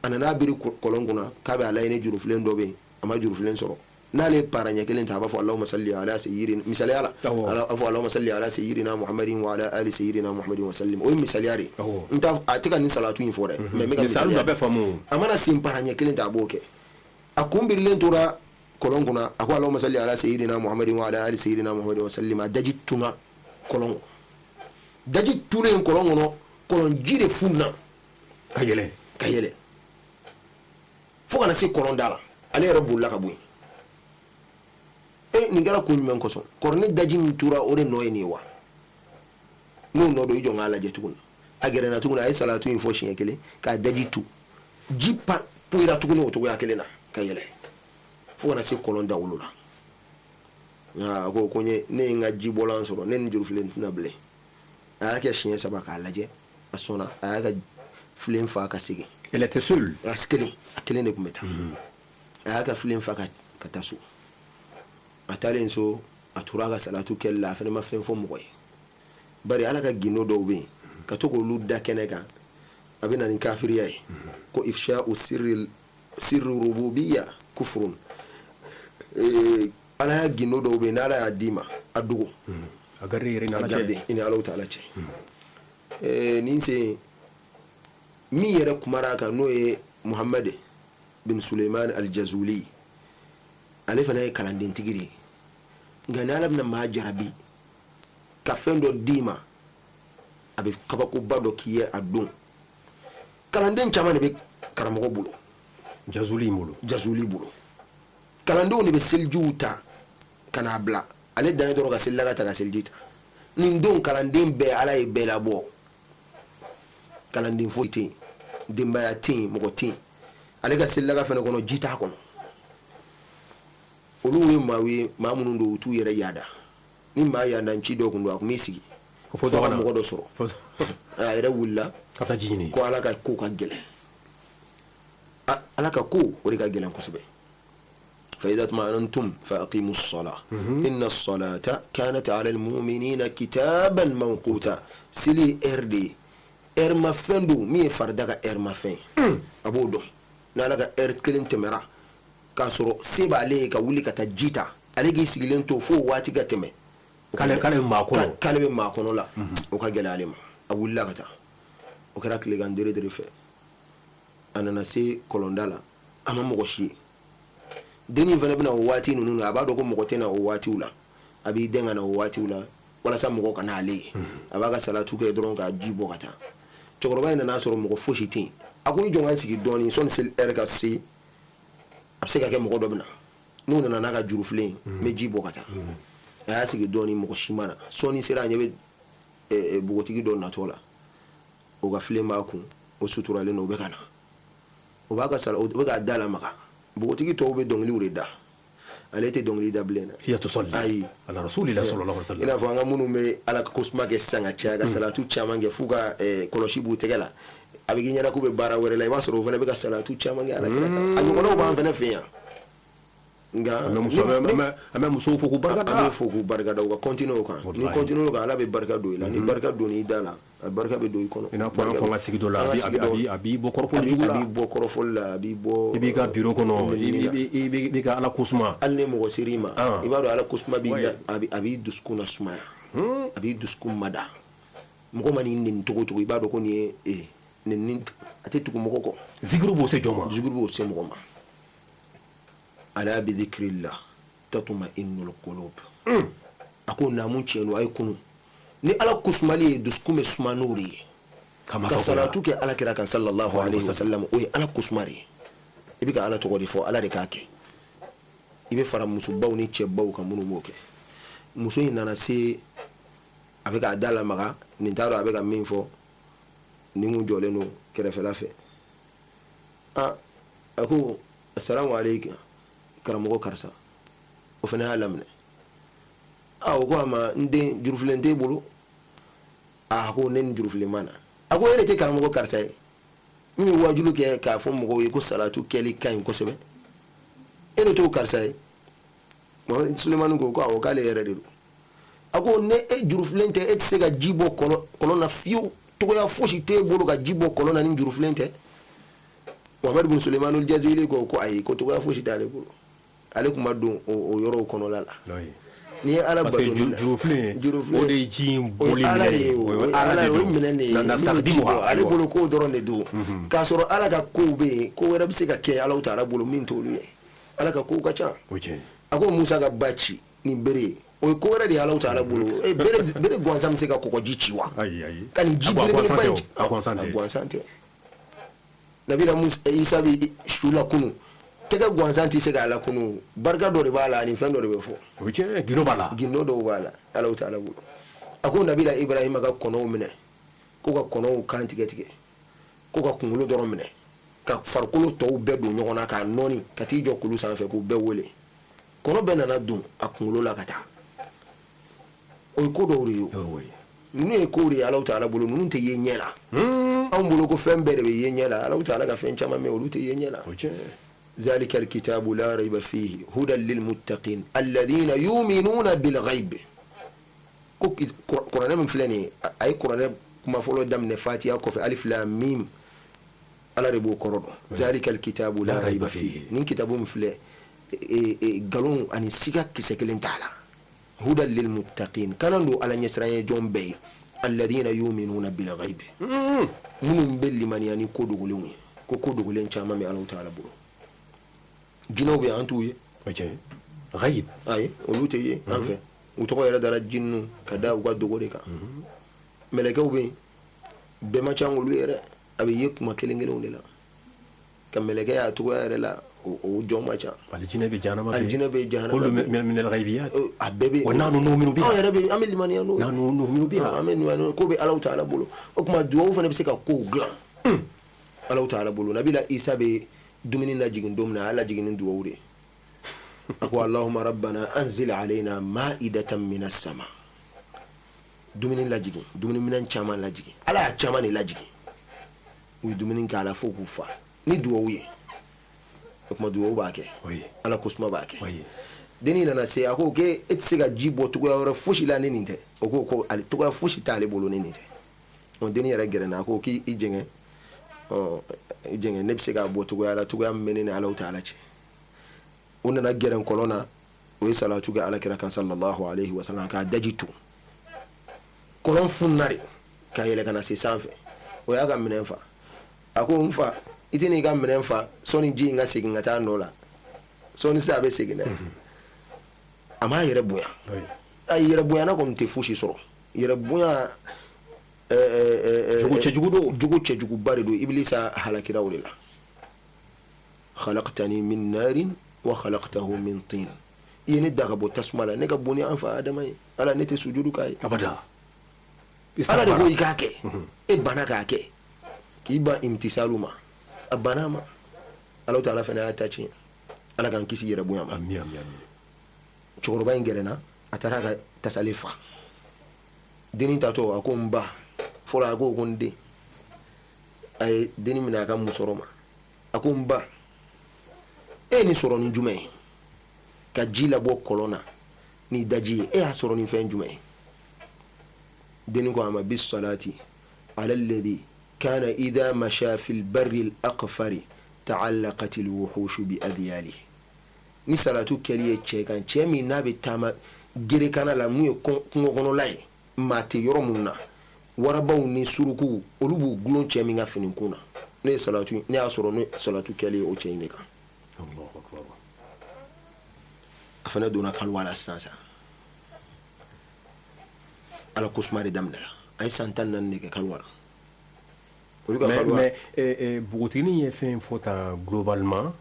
a nana biri kɔlɔn kunna k'a bɛ a layɛ ni jurufilen dɔ bɛ yen a ma jurufilen sɔrɔ n'ale para ɲɛ kelen ta a b'a fɔ Allahumma salli ala sayyidina misaliya la a b'a fɔ Allahumma salli ala sayyidina Muhammadin wa ala ali sayyidina Muhammadin wa sallim o ye misaliya de n t'a a tɛ ka nin salatu in fɔ dɛ mais n bɛ ka misaliya a mana sen para ɲɛ kelen ta a b'o kɛ a kun birilen tora kɔlɔn kunna a ko Allahumma salli ala sayyidina Muhammadin wa ala ali sayyidina Muhammadin wa sallim a daji tuna kɔlɔn daji tulen kɔlɔn kɔnɔ kɔlɔn ji de funna ka yɛlɛ fo kana se kɔlɔn da la ale yɛrɛ bolila ka bɔ yen nin kɛra ko ɲuman kosɔn kɔrɔni daji min tura o de nɔ ye nin ye wa n'o nɔ don i jɔ k'a lajɛ tuguni a gɛrɛna tuguni a ye salatu in fɔ siɲɛ kelen k'a daji tu ji poyira tuguni o cogoya kelen na ka yɛlɛ fo kana se kɔlɔn dawolo la a ko ne ye n ka ji bɔlan sɔrɔ ne ni jurufilen tɛna bilen a y'a kɛ siɲɛ 3 k'a lajɛ a sɔnna a y'a ka filen fa ka segin a kelen de tun bɛ taa a y'a ka filen fa ka taa so a taalen so a tora a ka salatu kɛli la a fana ma fɛn fɔ mɔgɔ ye bari ala ka gindo dɔw bɛ yen ka to k'olu da kɛnɛ kan a bɛ na ni kafiriya ye ko ifsha'u sirri rububiyya kufrun ala ya gindo dɔw bɛ yen n'ala y'a d'i ma a dogo a garde i ni Alahu Taala cɛ nin sen min yɛrɛ kumara a kan n'o ye Muhammad bin Suleiman al-Jazuli ale fana ye kalandentigi de ye nka ni ala bɛna maa jarabi ka fɛn dɔ d'i ma a bɛ kabakoba dɔ k'i ye a don kalanden caman de bɛ karamɔgɔ bolo Jazuli bolo kalandenw de bɛ selijiw ta ka n'a bila ale dan ye dɔrɔn ka selila ka ta ka seliji ta nin don kalanden bɛɛ ala ye bɛɛ labɔ kalanden foyi tɛ yen denbaya tɛ yen mɔgɔ tɛ yen ale ka selila ka fɛnɛ kɔnɔ ji t'a kɔnɔ olu ye maa minnu don u t'u yɛrɛ yaada ni maa yaada ci dɔ kun don a kun b'i sigi fo ka mɔgɔ dɔ sɔrɔ a yɛrɛ wulila ko ala ka ko ka gɛlɛn ala ka ko o de ka gɛlɛn kosɛbɛ fa idha tuma'anantum fa aqimus salah inna as-salata kanat 'ala al-mu'minina kitaban mawquta sili rd ma fɛn don min ye farida ka ma fɛn a b'o dɔn n'ala ka kelen tɛmɛra k'a sɔrɔ se b'ale ye ka wuli ka taa ji ta ale k'i sigilen to fo waati ka tɛmɛ k'ale bɛ maa kɔnɔ la o ka gɛlɛ ale ma a wulila ka taa o kɛra tilegan dere fɛ a nana se kɔlɔnda la a ma mɔgɔ si ye dennin fana bɛna o waati ninnu na a b'a dɔn ko mɔgɔ tɛ na o waatiw la a b'i den ka na o waatiw la walasa mɔgɔ ka n'ale ye a b'a ka salatu kɛ dɔrɔn ka ji bɔ ka taa cɛkɔrɔba in nana sɔrɔ mɔgɔ fosi tɛ yen a ko i jɔ ka sigi dɔɔnin sɔnni seli ka se a bɛ se ka kɛ mɔgɔ dɔ bɛ na n'u nana n'a ka jurufilen n bɛ ji bɔ ka taa a y'a sigi dɔɔnin mɔgɔ si ma na sɔnni sera a ɲɛ bɛ npogotigi dɔ natɔ la o ka filen b'a kun o suturalen don o bɛ ka na o b'a ka sala o bɛ k'a da lamaga npogotigi tɔw bɛ dɔnkiliw de da ale tɛ dɔnkili da bilen dɛ ayi i n'a fɔ an ka minnu bɛ ala ka kosuma kɛ sisan ka caya ka salatu caman kɛ f'u ka kɔlɔsi b'u tɛgɛ la a bɛ k'i ɲɛna k'u bɛ baara wɛrɛ la i b'a sɔrɔ o fana bɛ ka salatu caman kɛ ala kira kan a ɲɔgɔnnaw b'an fana fɛ yan nka an bɛ musow fo k'u barika da an bɛ fo k'u barika da u ka continuer o kan ni continuer o kan ala bɛ barika don i la ni barika donn'i da la a barika bɛ don i kɔnɔ i n'a fɔ an fɔ an ka sigi dɔ la a b'i bɔ kɔrɔfɔli jugu la a b'i bɔ kɔrɔfɔli la a b'i bɔ i b'i ka bureau kɔnɔ i b'i ka ala kosuma hali ni mɔgɔ ser'i ma i b'a dɔn ala kosuma a b'i dusukun nasumaya a b'i dusukun mada mɔgɔ ma n'i nɛni cogo cogo i b'a dɔn ko nin ye nin a tɛ tugu mɔgɔ kɔ zikiri b'o se jɔn ma zikiri b'o se mɔgɔ ma ala bi dhikrillah tatma'innul qulub a ko naamu tiɲɛ don a ye kunu ni ala kusmali duskume sumanuri ka salatu ke ala kira kan sallallahu alaihi wasallam o ala kusmari ibika ala to godi fo ala de kake ibe fara musu baw ni che baw kan munu moke muso yin nana se avec adala maga ni taro avec min fo ni mu jole no kere fe la fe ako assalamu alaykum karamogo karsa o fana halamne o ko ama nde juruflen te bulu ko nen juruflen mana ako ere te karamogo karsa mi wajulu ke ka fo mo ko salatu keli kan ko sebe ere to karsa mo Suleiman ko o kale ere de ako ne juruflen te et se ga jibo kono na fiu to ya foshi te bulu ga jibo kono na ni juruflen te Muhammad bin Suleiman al-Jazuli ko ay ko to ga foshi dale bulu alaikum madun o yoro kono la ni ala bato jurufle o de jim boli ala de minene na taqdimu ala bulu ko doron de do ka soro ala ka ko be ko wera bise ka ke ala utara bulu min to luye ala ka ko ka cha ako Musa ga bachi ni bere o ko wera de ala utara bulu bere gwanza mse ka ko jichiwa kan jibele bere gwansante nabila Musa Isa bi shula kunu tega gwanzanti se ga la kunu barka do de bala ni fendo de befo gino do bala ala taala bu ako nabila Ibrahim ga kono mine ko ga kono kan tige ko ga kungulo do mine ka farkulo to be do nyona ka noni ka ti jo kulu san fe ko be wole kono be nana dum akungulo la kata o ko do riyo ni ko ri ala taala bu nu te ye nyela am bulu ko fembe de be ye nyela ala taala ga fen chama me o te ye nyela ذلك الكتاب لا ريب فيه هدى للمتقين الذين يؤمنون بالغيب قرآن من فلاني أي قرآن كما فلو دم نفاتي أكو في ألف لام ميم على ربو قرآن ذلك الكتاب لا ريب فيه نين كتابهم فلان قالون أن السيكا كسكلين تعالى هدى للمتقين كانوا على نسرين جون بي الذين يؤمنون بالغيب من بل من يعني كودو غلوني كودو غلين شاما مي الله تعالى برو jino be antuye ghaib ay olute ye en fait o to yara dara jinnu kada uga dogore ka meleke ube be ma chango luere abi yek ma kelengele onela kam meleke ya to yara la o joma cha aljina be janama kullu min alghaibiyat abebe wa nanu nu'minu biha ya rabbi amil liman ya no nanu nu'minu biha amen wa ko be Allah ta'ala bolo o kuma duwo fa ne be se ka ko glan Allah ta'ala bolo nabila Isa be dumini na jigin domna ala jigin duwure ako Allahumma rabbana anzil alaina ma'idatan minas sama dumini la jigin dumini minan chama la jigin ala chama ni la jigin wi dumini ka ala foku fa ni duwuye kuma duwu ba ke ala kusma ba ke deni nana se ako ke etsiga jibo to go fushi la ni nite ko ali to go fushi tale bolo ni nite on deni yara gerena ako ki ijenge jenge ne bise ga bo tugo yala tugo am menene ala ta'ala ce onna na geren kolona o salatu ga ala kira kan sallallahu alaihi wasallam ka dajitu kolon funnari ka yele kana se sanfe o ya ga minen fa ako mfa itini ga minen fa soni ji nga segi ngata nola soni sa be segi na ama yere buya ay yere buya na ko mte fushi soro yere buya jugu jugu bari do iblisa halakira wulila khalaqtani min narin wa khalaqtahu min tin yene daga bo tasmala ne ga boni an fa adamai ala ne te sujudu kai abada ala de go ikake e bana ka ke ki ba imtisaluma abana ma ala taala fa na atachi ala kan kisi yere boyam amin choroba ingerena atara ga tasalifa dinin tato akomba fola ko gonde ay deni mina ka musoroma akumba ni soro ni jume ka jila bo kolona ni daji a soro ni fen jume deni ko ama bis salati ala alladhi kana idha masha fil barri al aqfari ta'allaqat al wuhush bi adyalihi ni salatu keliye che kan che mi nabe tama gere kana la mu ko ngono lay mate yoro munna warabaw ni suruku olubu glon che mi nga finin kuna ne salatu ne asoro ne salatu kele o che ne kan Allahu akbar afana dona kalwala sansa ala kusmari damnala ay santan nan ne ke kalwara mais bugutini ye fɛn fɔ tan globalement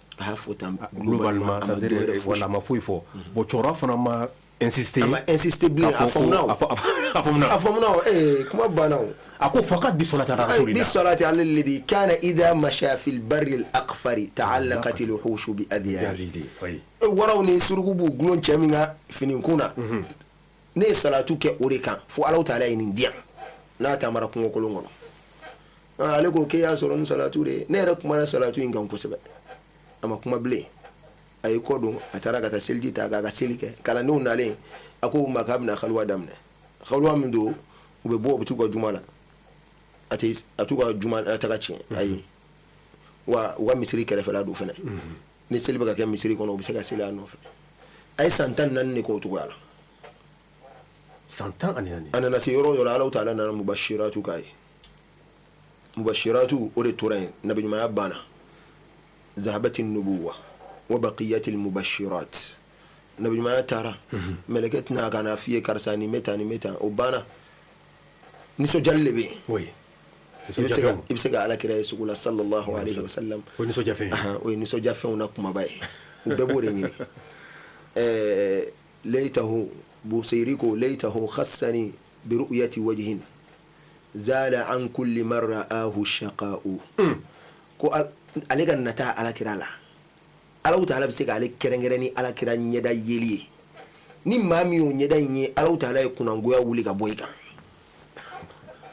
globalement c'est-à-dire voilà ma foyi fɔ bon cɔkɔrɔba fana ma insister bilen a fɔmuna kuma banna a ko faqat bi salati ala rasulillah bi salati ala alladhi kana idha masha fil barri al aqfari ta'allaqat al wuhush bi adyari waraw ni surugu bu gulon cɛ min ka fini kunna ne ye salatu kɛ o de kan fo Alahu taala ye nin diyan n'a taamara kungo kolon kɔnɔ ale ko k'e y'a sɔrɔ ni salatu de ne yɛrɛ kumana salatu in kan kosɛbɛ a ma kuma bilen a ye kɔ don a taara ka taa seliji ta k'a ka seli kɛ kalandenw nalen a ko u ma k'a bɛna xaluwa daminɛ xaluwa min don u bɛ bɔ u bɛ t'u ka juma la a t'u ka juma taga tiɲɛ ayi wa u ka misiri kɛrɛfɛla don fɛnɛ ni seli bɛ ka kɛ misiri kɔnɔ u bɛ se ka seli a nɔfɛ a ye san 14 de k'o cogoya la san 14 a nana se yɔrɔ o yɔrɔ Alahu taala nana mubashiratu k'a ye mubashiratu o de tora yen nabiɲumanya banna zahabati nubuwa wa baqiyati mubashirat nabiɲumanya taara mɛlɛkɛ tɛna ka na f'i ye karisa nin bɛ tan o banna nisɔnjali de bɛ yen i bɛ se ka alakira ye sugu la sallallahu alaihi wa sallam o ye nisɔnjafɛnw na kumaba ye u bɛɛ b'o de ɲini laytahu busayri ko laytahu khassani bi ru'yati wajhin zala an kulli man ra'ahu shaqa'u ko ale ka nata alakira la Alahu taala bɛ se ka ale kɛrɛnkɛrɛn ni alakira ɲɛda yeli ye ni maa min y'o ɲɛda in ye Alahu taala ye kunangoya wuli ka bɔ i kan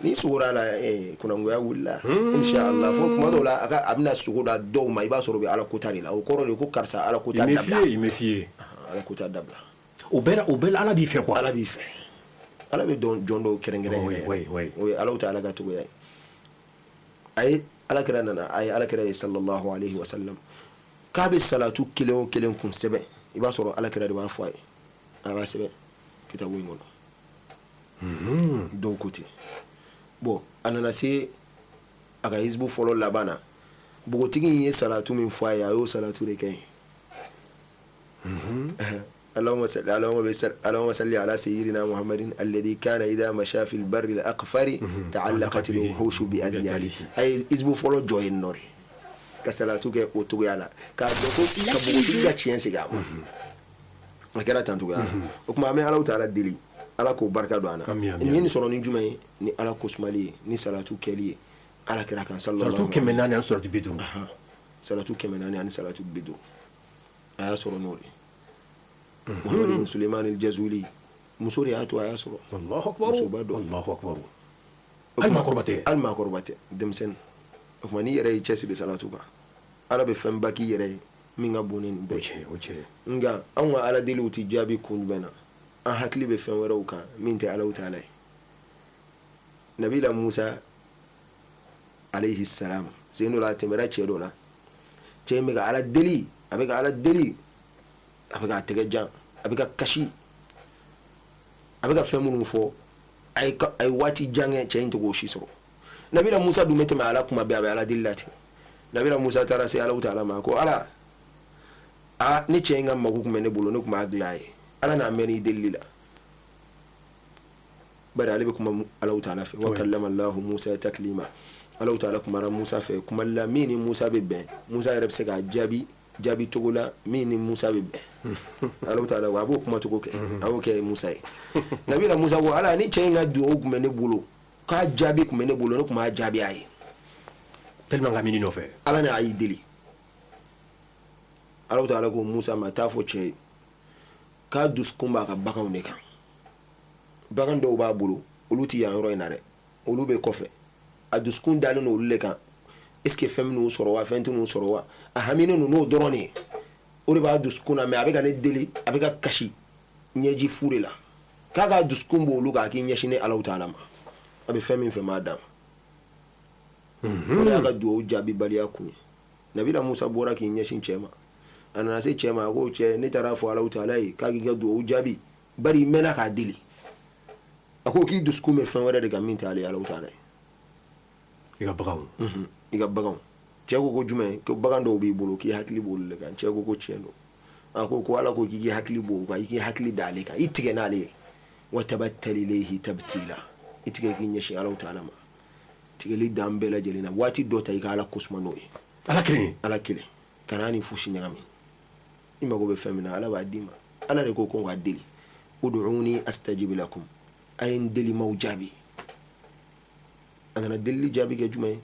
ni sugora la kunangoya wulila inshallah fo kuma dɔw la a bɛna sugo da dɔw ma i b'a sɔrɔ u bɛ ala kota de la o kɔrɔ de ko karisa ala kota dabila il me fie ala kota dabila o bɛɛ ala b'i fɛ quoi ala b'i fɛ ala bɛ jɔn dɔw kɛrɛnkɛrɛn o ye Alahu taala ka cogoya ye a ye alakira nana a ye alakira ye sallallahu alaihi wa sallam k'a bɛ salatu kelen o kelen kun sɛbɛn i b'a sɔrɔ alakira de b'a fɔ a ye a b'a sɛbɛn kitabu in kɔnɔ dɔw ko ten bon a nana se a ka hizbu fɔlɔ laban na bogotigi in ye salatu min fɔ a ye a y'o salatu de kɛ yen اللهم صل على سيدنا محمد الذي كان إذا مشى في البر الأقفر تعلقت الوحوش بأزياله أي إزبو فولو جوي النوري كسلاتوك وتوغيالا كابوكو كابوكو تشين سيغام كلا تانتوغا وكما أمي الله تعالى دلي ala ko barka do ana ni sɔrɔ ni juma ye ni ala ko sumali ni salatu kɛli ye ala kira kan sallallahu salatu kemenani an salatu bidu salatu kemenani ani salatu bidu aya sɔrɔ n'o de Muhammad ibn Sulaiman al-Jazuli muso de y'a to a y'a sɔrɔ Allahu akbar Allahu akbar alma korbate denmisɛnnin o kuma ni yɛrɛ y'i cɛsiri salatu kan ala bɛ fɛn ba k'i yɛrɛ ye min ka bon ni nin bɛɛ nka anw ka ala deliw ti jaabi kun jumɛn na an hakili bɛ fɛn wɛrɛw kan min tɛ Alahu taala ye nabila Musa alayhi salam sen dɔ la a tɛmɛra cɛ dɔ la cɛ in bɛ ka ala deli a bɛ ka ala deli a bɛ ka tɛgɛ jan a bɛ ka kasi a bɛ ka fɛn minnu fɔ a ye waati jan kɛ cɛ in tɛ k'o si sɔrɔ nabila Musa dun bɛ tɛmɛ ala kuma bɛɛ a bɛ ala deli la ten nabila Musa taara se Alahu taala ma ko ala ni cɛ in ka mako tun bɛ ne bolo ne tun b'a dilan a ye ala n'a mɛn ni delili la bari ale bɛ kuma Alahu taala fɛ wa kallama Allahu Musa taklima Alahu taala kumara Musa fɛ kuma la min ni Musa bɛ bɛn Musa yɛrɛ bɛ se k'a jaabi cogo la min ni Musa bɛ bɛn Alahu taala a b'o kuma cogo kɛ a y'o kɛ Musa ye nabila Musa ko ala ni cɛ in ka dugawu tun bɛ ne bolo k'a jaabi tun bɛ ne bolo ne tun b'a jaabi a ye tellement ka mini nɔfɛ ala n'a y'i deli Alahu taala ko Musa ma taa fɔ cɛ ye k'a dusukun b'a ka baganw de kan bagan dɔw b'a bolo olu ti yan yɔrɔ in na dɛ olu bɛ kɔfɛ a dusukun dalen no olu le kan est-ce que fɛn minnu sɔrɔ wa fɛn t'u sɔrɔ wa a haminen no n'o dɔrɔn de o de b'a dusukun na mais a bɛ ka ne deli a bɛ ka kasi ɲɛji fu de la k'a ka dusukun b'olu kan a k'i ɲɛsin ne Alahu taala ma a bɛ fɛn min fɛ m'a d'a ma o de y'a ka dugawu jaabi baliya kun ye nabila Musa bɔra k'i ɲɛsin cɛ ma a nana se cɛ ma a ko cɛ ne taara fɔ Alahu taala ye k'a k'i ka dugawu jaabi bari i mɛnna k'a deli a ko k'i dusukun bɛ fɛn wɛrɛ de kan min tɛ ale Alahu taala ye i ka baganw cɛ ko jumɛn ko bagan dɔw b'i bolo k'i hakili b'olu le kan cɛ ko tiɲɛ don a ko ala ko k'i hakili b'o kan i k'i hakili da ale kan i tigɛ n'ale ye وتبتل إليه تبتيلا إتكي كينيشي الله تعالى ما تيجي دامبلا جلنا واتي دوتا يكالا كوسمانوي على كلي كاناني فوشي نغامي إما قبل فهمنا على بعديما أنا ركوكم غادلي ادعوني أستجيب لكم أين دلي موجابي أنا دلي جابي يا جماعة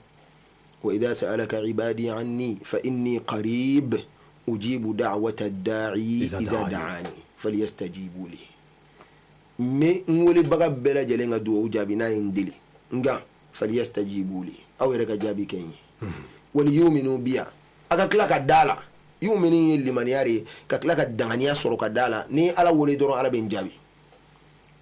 وإذا سألك عبادي عني فإني قريب أجيب دعوة الداعي إذا دعاني فليستجيبوا لي مي نولي بغا بلا جلنga دو جابي نا يندلي nga فليستجيبوا لي أو يرك جابي كيني وليؤمنوا بيا aka kila ka dala يؤمنين لمن ياري كلا كدغانيا سروك دالا ني على ولي دورو على بن جابي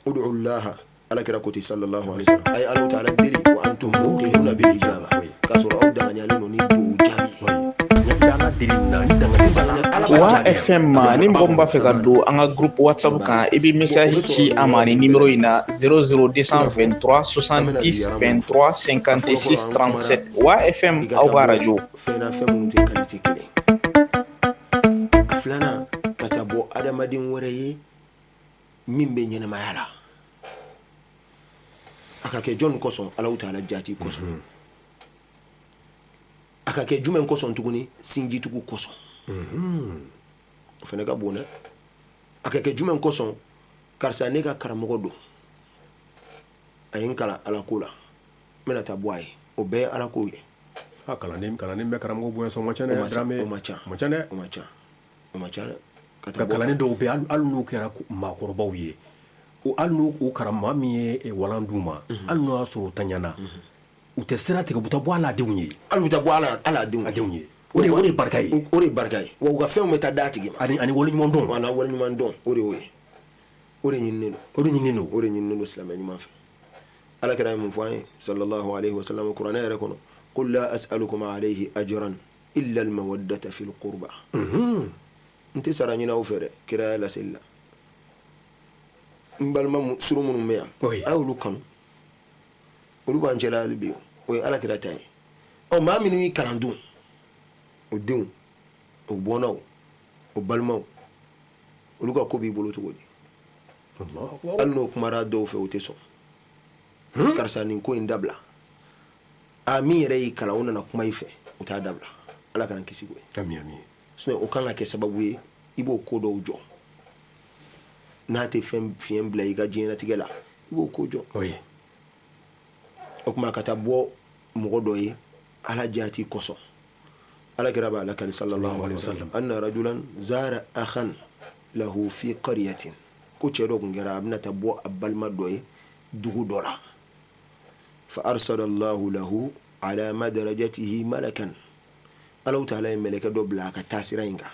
ادعوا الله على كراكوتي صلى الله عليه وسلم اي الله تعالى ديري وانتم موقنون بالاجابه كسر او دغانيا لنو ني دو جابي wa FM ni mbomba feka do anga groupe WhatsApp kan ebi message ci amani numéro ina 00223 70 23 56 37 wa FM au radio fena femu te qualité kile aflana katabo adamadin woreye mimbe nyene mayala akake John Koson Allah Taala jati Koson akake Jumen Koson tuguni sinji tugu Koson feneka bona akake Jumen Koson karsa neka karamogo do ayin kala ala kula mena tabwai obe ala kuye kala nim be karamogo bo so machane drame machane kala ni do be alnu kera ma korbaw ye o alnu o karama mi e walanduma alnu asoro tanyana ute serate ko buta bwala dewnye alu buta bwala ala dewnye ori barkay wo ga fem meta dati gi ani wolu nyum don wana wolu nyum don ori nyinno islam nyum fa ala kara mun fa sallallahu alayhi wa sallam qur'ana ya rakono qul la as'alukum alayhi ajran illa al mawaddata fil qurba nti sara nyina ofere kira la sella mbalma surumunu meya awlu kanu olu banjela albi o ala kira tay o ma minu yi karandu o deun o bonaw o balmaw olu ka ko bi bolo to godi alno kumara do fe o teso karsa nin ko indabla ami rei kala ona na kuma ife o ta dabla ala kan kisi go ami sino o kan ake sababu ye ibo ko do jo na te fiem bla iga jina tigela ibo ko jo o kuma kata bo mo do ye ala jati koso ala kiraba ala kan sallallahu alaihi wasallam anna rajulan zara akhan lahu fi qaryatin ko cedo ko ngara abna tabo abalma do ye dugu dola fa arsala Allah lahu ala madrajatihi malakan Allah ta'ala meleka do bla ka tasira inga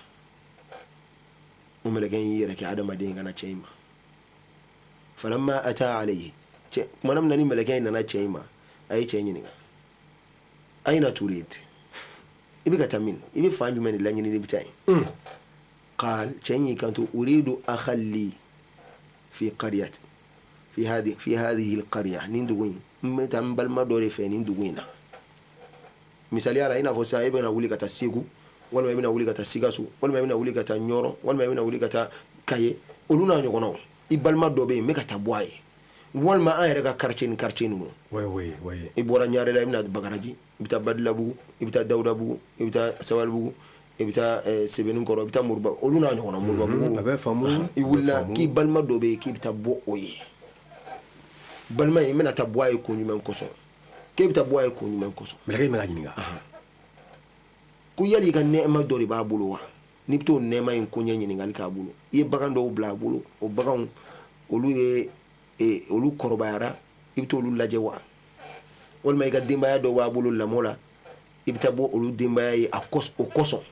o meleka yira ke adama de ngana cheyma falamma ata alayhi manam nani meleka ina na cheyma ay chenyi ninga aina turid ibi katamin ibi fanju men la nyini bitai قال chenyi kantu uridu akhalli fi qaryat fi hadhihi alqarya ninduwin metambal madore fe ninduwina misali ala ina fo sa ibena wuli kata segu wala ibena wuli kata sigasu wala ibena wuli kata nyoro wala ibena wuli kata kaye oluna nyogono ibalma dobe me kata boye wala ayre ka karchin mo way ibora nyaare la ibna bagaraji ibita badla bugu ibita dawda bugu ibita sawal bugu ibita sebenun koro ibita murba oluna nyogono murba bugu abe famu iwulla ki balma dobe ki ibita bo oye balma imena tabwaye ko nyumen koso kebita boye ko nyumen koso melaka mela nyinga ku yali kan neema dori ba bulu wa nipto neema en kunya nyinga ka bulu ye bagando bla bulu o bagan olu ye olu korbayara ibto olu laje wa wal may ga dimba do wa bulu la mola ibta bo olu dimba ye akos o koso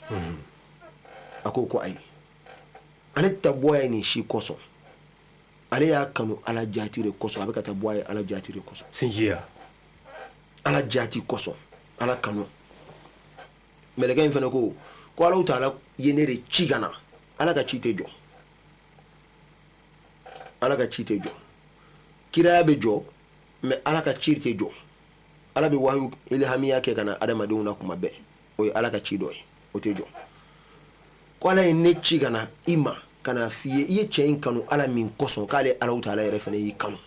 akoko ay ale taboye ni shi koso ale ya kanu ala jatire koso abeka taboye ala jatire koso sinjia ala jati koso ala kanu meleka in fana ko Allah Taala yenere chigana ala ka chite jo kira be jo me ala ka chite jo ala be wahyu ilhamiya ke kana adama de una kuma be o ala ka chido o te jo ko ala ne chigana ima kana fiye iye cɛ in kanu ala min kosɔn k'ale Alahu Taala yɛrɛ fana y'i kanu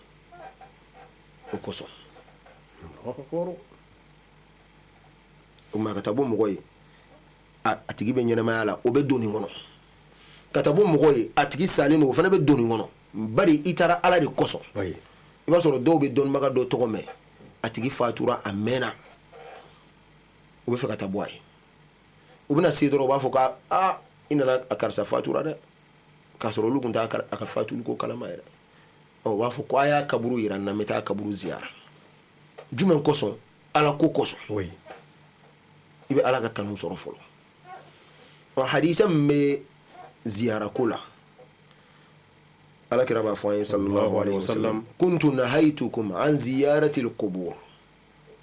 o kosɔn o ma ka taa bɔ mɔgɔ ye a tigi bɛ ɲɛnamaya la o bɛ don nin kɔnɔ ka taa bɔ mɔgɔ ye a tigi salen don o fana bɛ don nin kɔnɔ bari i taara ala de kosɔn i b'a sɔrɔ dɔw bɛ dɔnnibaga dɔ tɔgɔ mɛn a tigi fatura a mɛnna u bɛ fɛ ka taa bɔ a ye u bɛna se dɔrɔn u b'a fɔ ka i nana a karisa fatura dɛ k'a sɔrɔ olu tun t'a a ka fatuli ko kalama yɛrɛ u b'a fɔ ko a y'a kaburu yira n na n bɛ taa kaburu ziyara jumɛn kosɔn ala ko kosɔn i bɛ ala ka kanu sɔrɔ fɔlɔ hadisa min bɛ ziyara ko la ala kira b'a fɔ an ye sallallahu alaihi wasallam kuntu nahaytukum an ziyarati al-qubur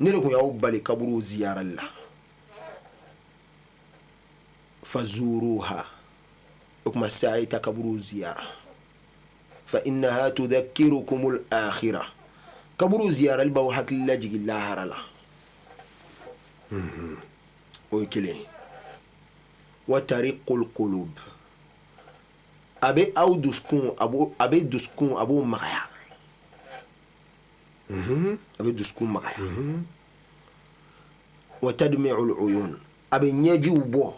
ne de kun y'aw bali kaburu ziyara la fazuruha o kuma se a ye ta kaburu ziyara fa innaha tudhakkirukum al-akhirah kaburu ziyara b'aw hakili lajigi lahara la o ye kelen wa tariqul qulub abe aw duskun abe duskun abo magaya abe duskun magaya wa tadmi'ul uyun abe ɲɛjiw bɔ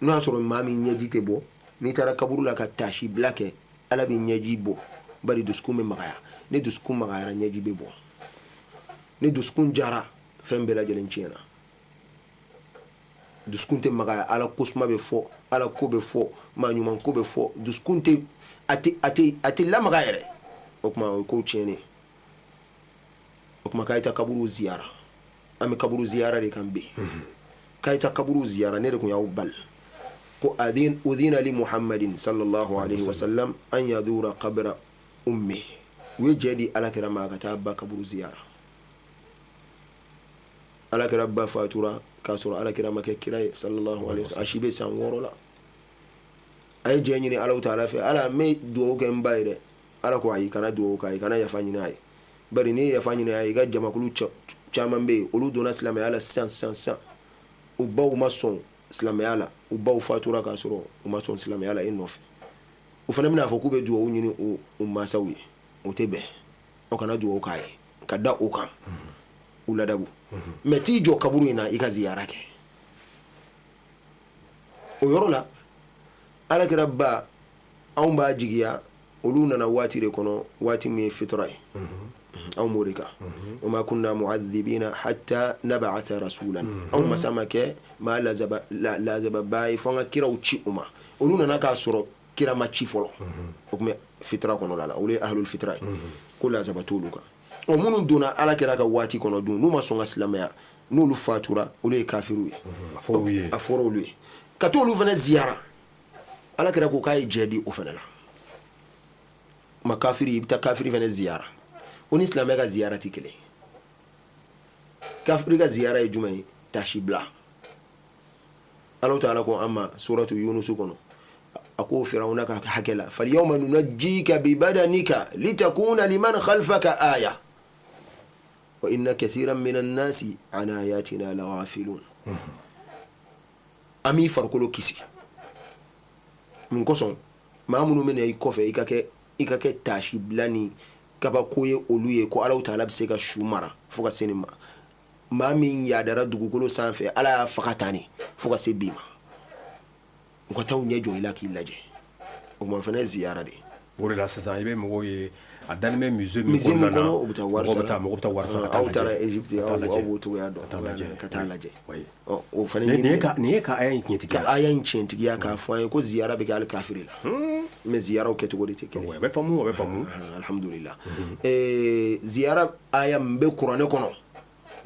n'o y'a sɔrɔ maa min ɲɛji tɛ bɔ n'i taara kaburu la ka taasi bila kɛ ala bɛ ɲɛji bɔ bari duskun bɛ magaya ni duskun magayara ɲɛji bɛ bɔ ni duskun jara fɛn bɛɛ lajɛlen tiɲɛna duskun tɛ magaya ala kosuma bɛ fɔ ala ko bɛ fɔ maa ɲuman ko bɛ fɔ duskun tɛ a tɛ lamaga yɛrɛ o kuma o ye kow tiɲɛnen o kuma k'a ye taa kaburu ziyara an bɛ kaburu ziyara de kan bi k'a ye taa kaburu ziyara ne de tun y'aw bali ko udhina li muhammadin sallallahu alaihi wasallam an yadura qabra ummi u ye jɛ di ala kɛra ma ka taa ba kaburu ziyara ala kɛra ba fatura k'a sɔrɔ ala kɛra ma kɛ kira ye sallallahu alaihi wasallam a si bɛ san 6 la a ye jɛ ɲini Alahu Taala fɛ ala n bɛ dugawu kɛ n ba ye dɛ ala ko ayi kana dugawu kɛ a ye kana yafa ɲini a ye bari n'i ye yafa ɲini a ye i ka jamakulu caman bɛ yen olu donna silamɛya la sisan u baw ma sɔn silamɛya la u baw fatura k'a sɔrɔ u ma sɔn silamɛya la e nɔfɛ u fana bɛna fɔ k'u bɛ dugawu ɲini u mansaw ye o tɛ bɛn o kana dugawu k'a ye ka da o kan u ladabu mɛ t'i jɔ kaburu in na i ka ziyara kɛ o yɔrɔ la ala kɛra ba anw b'a jigiya olu nana waati de kɔnɔ waati min ye fitra ye anw b'o de kan wa ma kunna mu'adhibina hatta nab'atha rasulan anw ma sama kɛ maa lazababa ye fo an ka kiraw ci u ma olu nana k'a sɔrɔ kira ma ci fɔlɔ o tun bɛ fitra kɔnɔ la olu ye ahlul fitra ye ko lazaba t'olu kan o minnu donna ala kɛra ka waati kɔnɔ dun n'u ma sɔn ka silamɛya n'olu fatura olu ye kafiru ye a fɔra olu ye ka to olu fana ziyara ala kɛra ko k'a ye jɛ di o fana la ma kafiri i bɛ taa kafiri fana ziyara o ni silamɛ ka ziyara tɛ kelen kafiri ka ziyara ye jumɛn ye taasi bila Alahu Taala ko an ma suratu yunusu kɔnɔ a ko firawuna ka hakɛ la fal yawma nunajjika bi badanika litakuna liman khalfaka aya wa inna kathiran minan nasi an ayatina laghafilun ami farikolo kisi mun kosɔn maa minnu bɛ na i kɔfɛ i ka kɛ taasi bila ni kabako ye olu ye ko Alahu Taala bɛ se ka su mara fo ka se nin ma maa min yaadara dugukolo sanfɛ ala y'a faga tan ne fo ka se bi ma u ka taa u ɲɛ jɔ i la k'i lajɛ o tuma fana ye ziyara de ye o de la sisan i bɛ mɔgɔw ye a daminɛ musée min kɔnɔna na u bɛ taa wari sara mɔgɔw bɛ taa wari sara aw taara Egypte aw b'o cogoya dɔn ka taa lajɛ o fana nin ye ka aya in tiɲɛtigiya ka aya in tiɲɛtigiya k'a fɔ an ye ko ziyara bɛ kɛ hali kafiri la mais ziyaraw kɛcogo de tɛ kelen ye a bɛ faamu alhamdulillah ziyara aya min bɛ kuranɛ kɔnɔ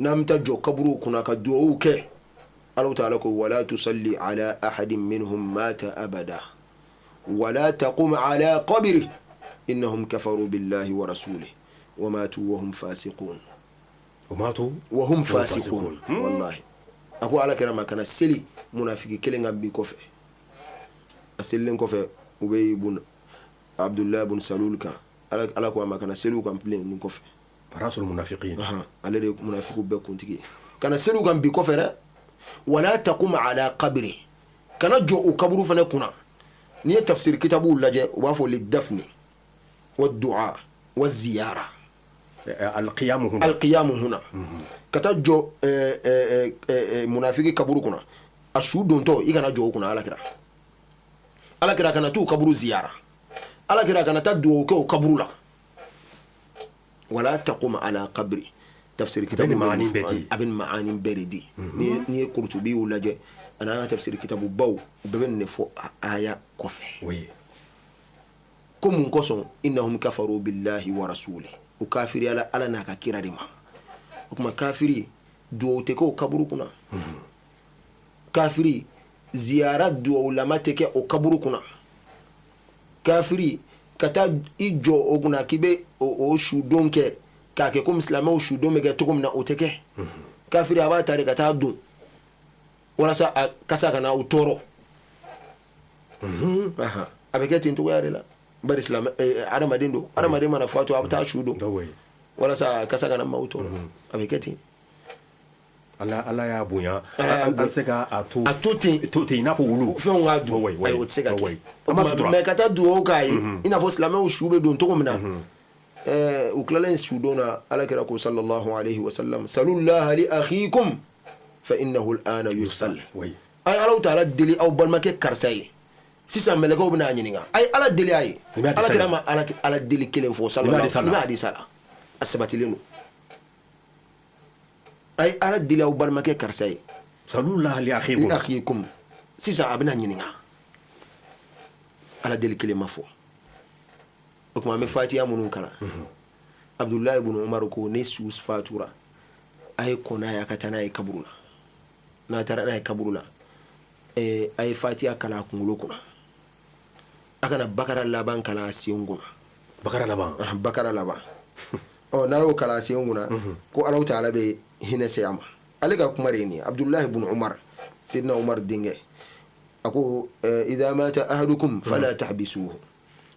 n'an bɛ taa jɔ kaburuw kunna ka dugawu kɛ Alahu Taala ko wala tusalli ala ahadin minhum mata abada wala taqum ala qabri innahum kafaru billahi wa rasulihi wa matu wa hum fasiqun wallahi ako ala kɛra ma kana seli munafiki kelen kan bi kɔfɛ a selilen kɔfɛ ubay ibn abdullah ibn salul kan ala ko ma kana seli kan bilen nin kɔfɛ rasul munafiqin ale de munafiqu bɛɛ kuntigi kana seli kan bi kɔfɛ dɛ wala taqum ala qabri kana jɔ o kaburu fana kunna نيه تفسير كتابه لجا وافو للدفن والدعاء والزيارة القيام هنا كتاجو منافقي كبرو كنا الشهود دون تو يغنا جو كنا على كده كان تو كبرو زيارة على كده كان تدعو كو كبرو لا ولا تقوم على قبري تفسير كتاب ابن معاني بردي ني قرطبي ولا جه انا تفسير كتاب باو ببن نفو آية كوفي وي كم نكسون انهم كفروا بالله ورسوله وكافر على ناكا كيراريما وكما كافري دوتكو كبرو كنا كافري زيارات دو لما تكي او كبرو كنا كافري كتا ijo oguna kibe o shudon ke kake ko muslima o shudon mege to komna oteke kafiri aba tare kata dun wala sa kasa kana utoro aha abeke tin to yare la bar islam aramadin do aramadin mana fatu abta shudo wala sa kasa kana ma utoro abeke tin ala ya bunya an sega atuti na fo wulu fe on adu ay o tsega me kata du o kai ina fo islam o shube don to komna uklalen shudona ala kira ko sallallahu alaihi wasallam sallallahu li akhikum fa innahu al'ana yusal ay ala ta'ala dili aw bal make karsay sisa melego bina nyininga ay ala dili ay ala kira ma ala dili kelen fo sallallahu alaihi wasallam asbatilinu ay ala dili aw bal make karsay sallallahu li akhikum sisa abina nyininga ala dili kelen mafo okuma me fatiya munun kala abdullah ibn umar ko ne sus fatura ay kona ya katana ay kaburula na tara na ay kaburula ay fatiya kala kungulo kuna akana bakara laban kala siyunguna bakara laban o na yo kala siyunguna ko Allah ta'ala be hina sayama alika kuma reni abdullah ibn umar sidna umar dinge ako idha mata ahadukum fala tahbisuhu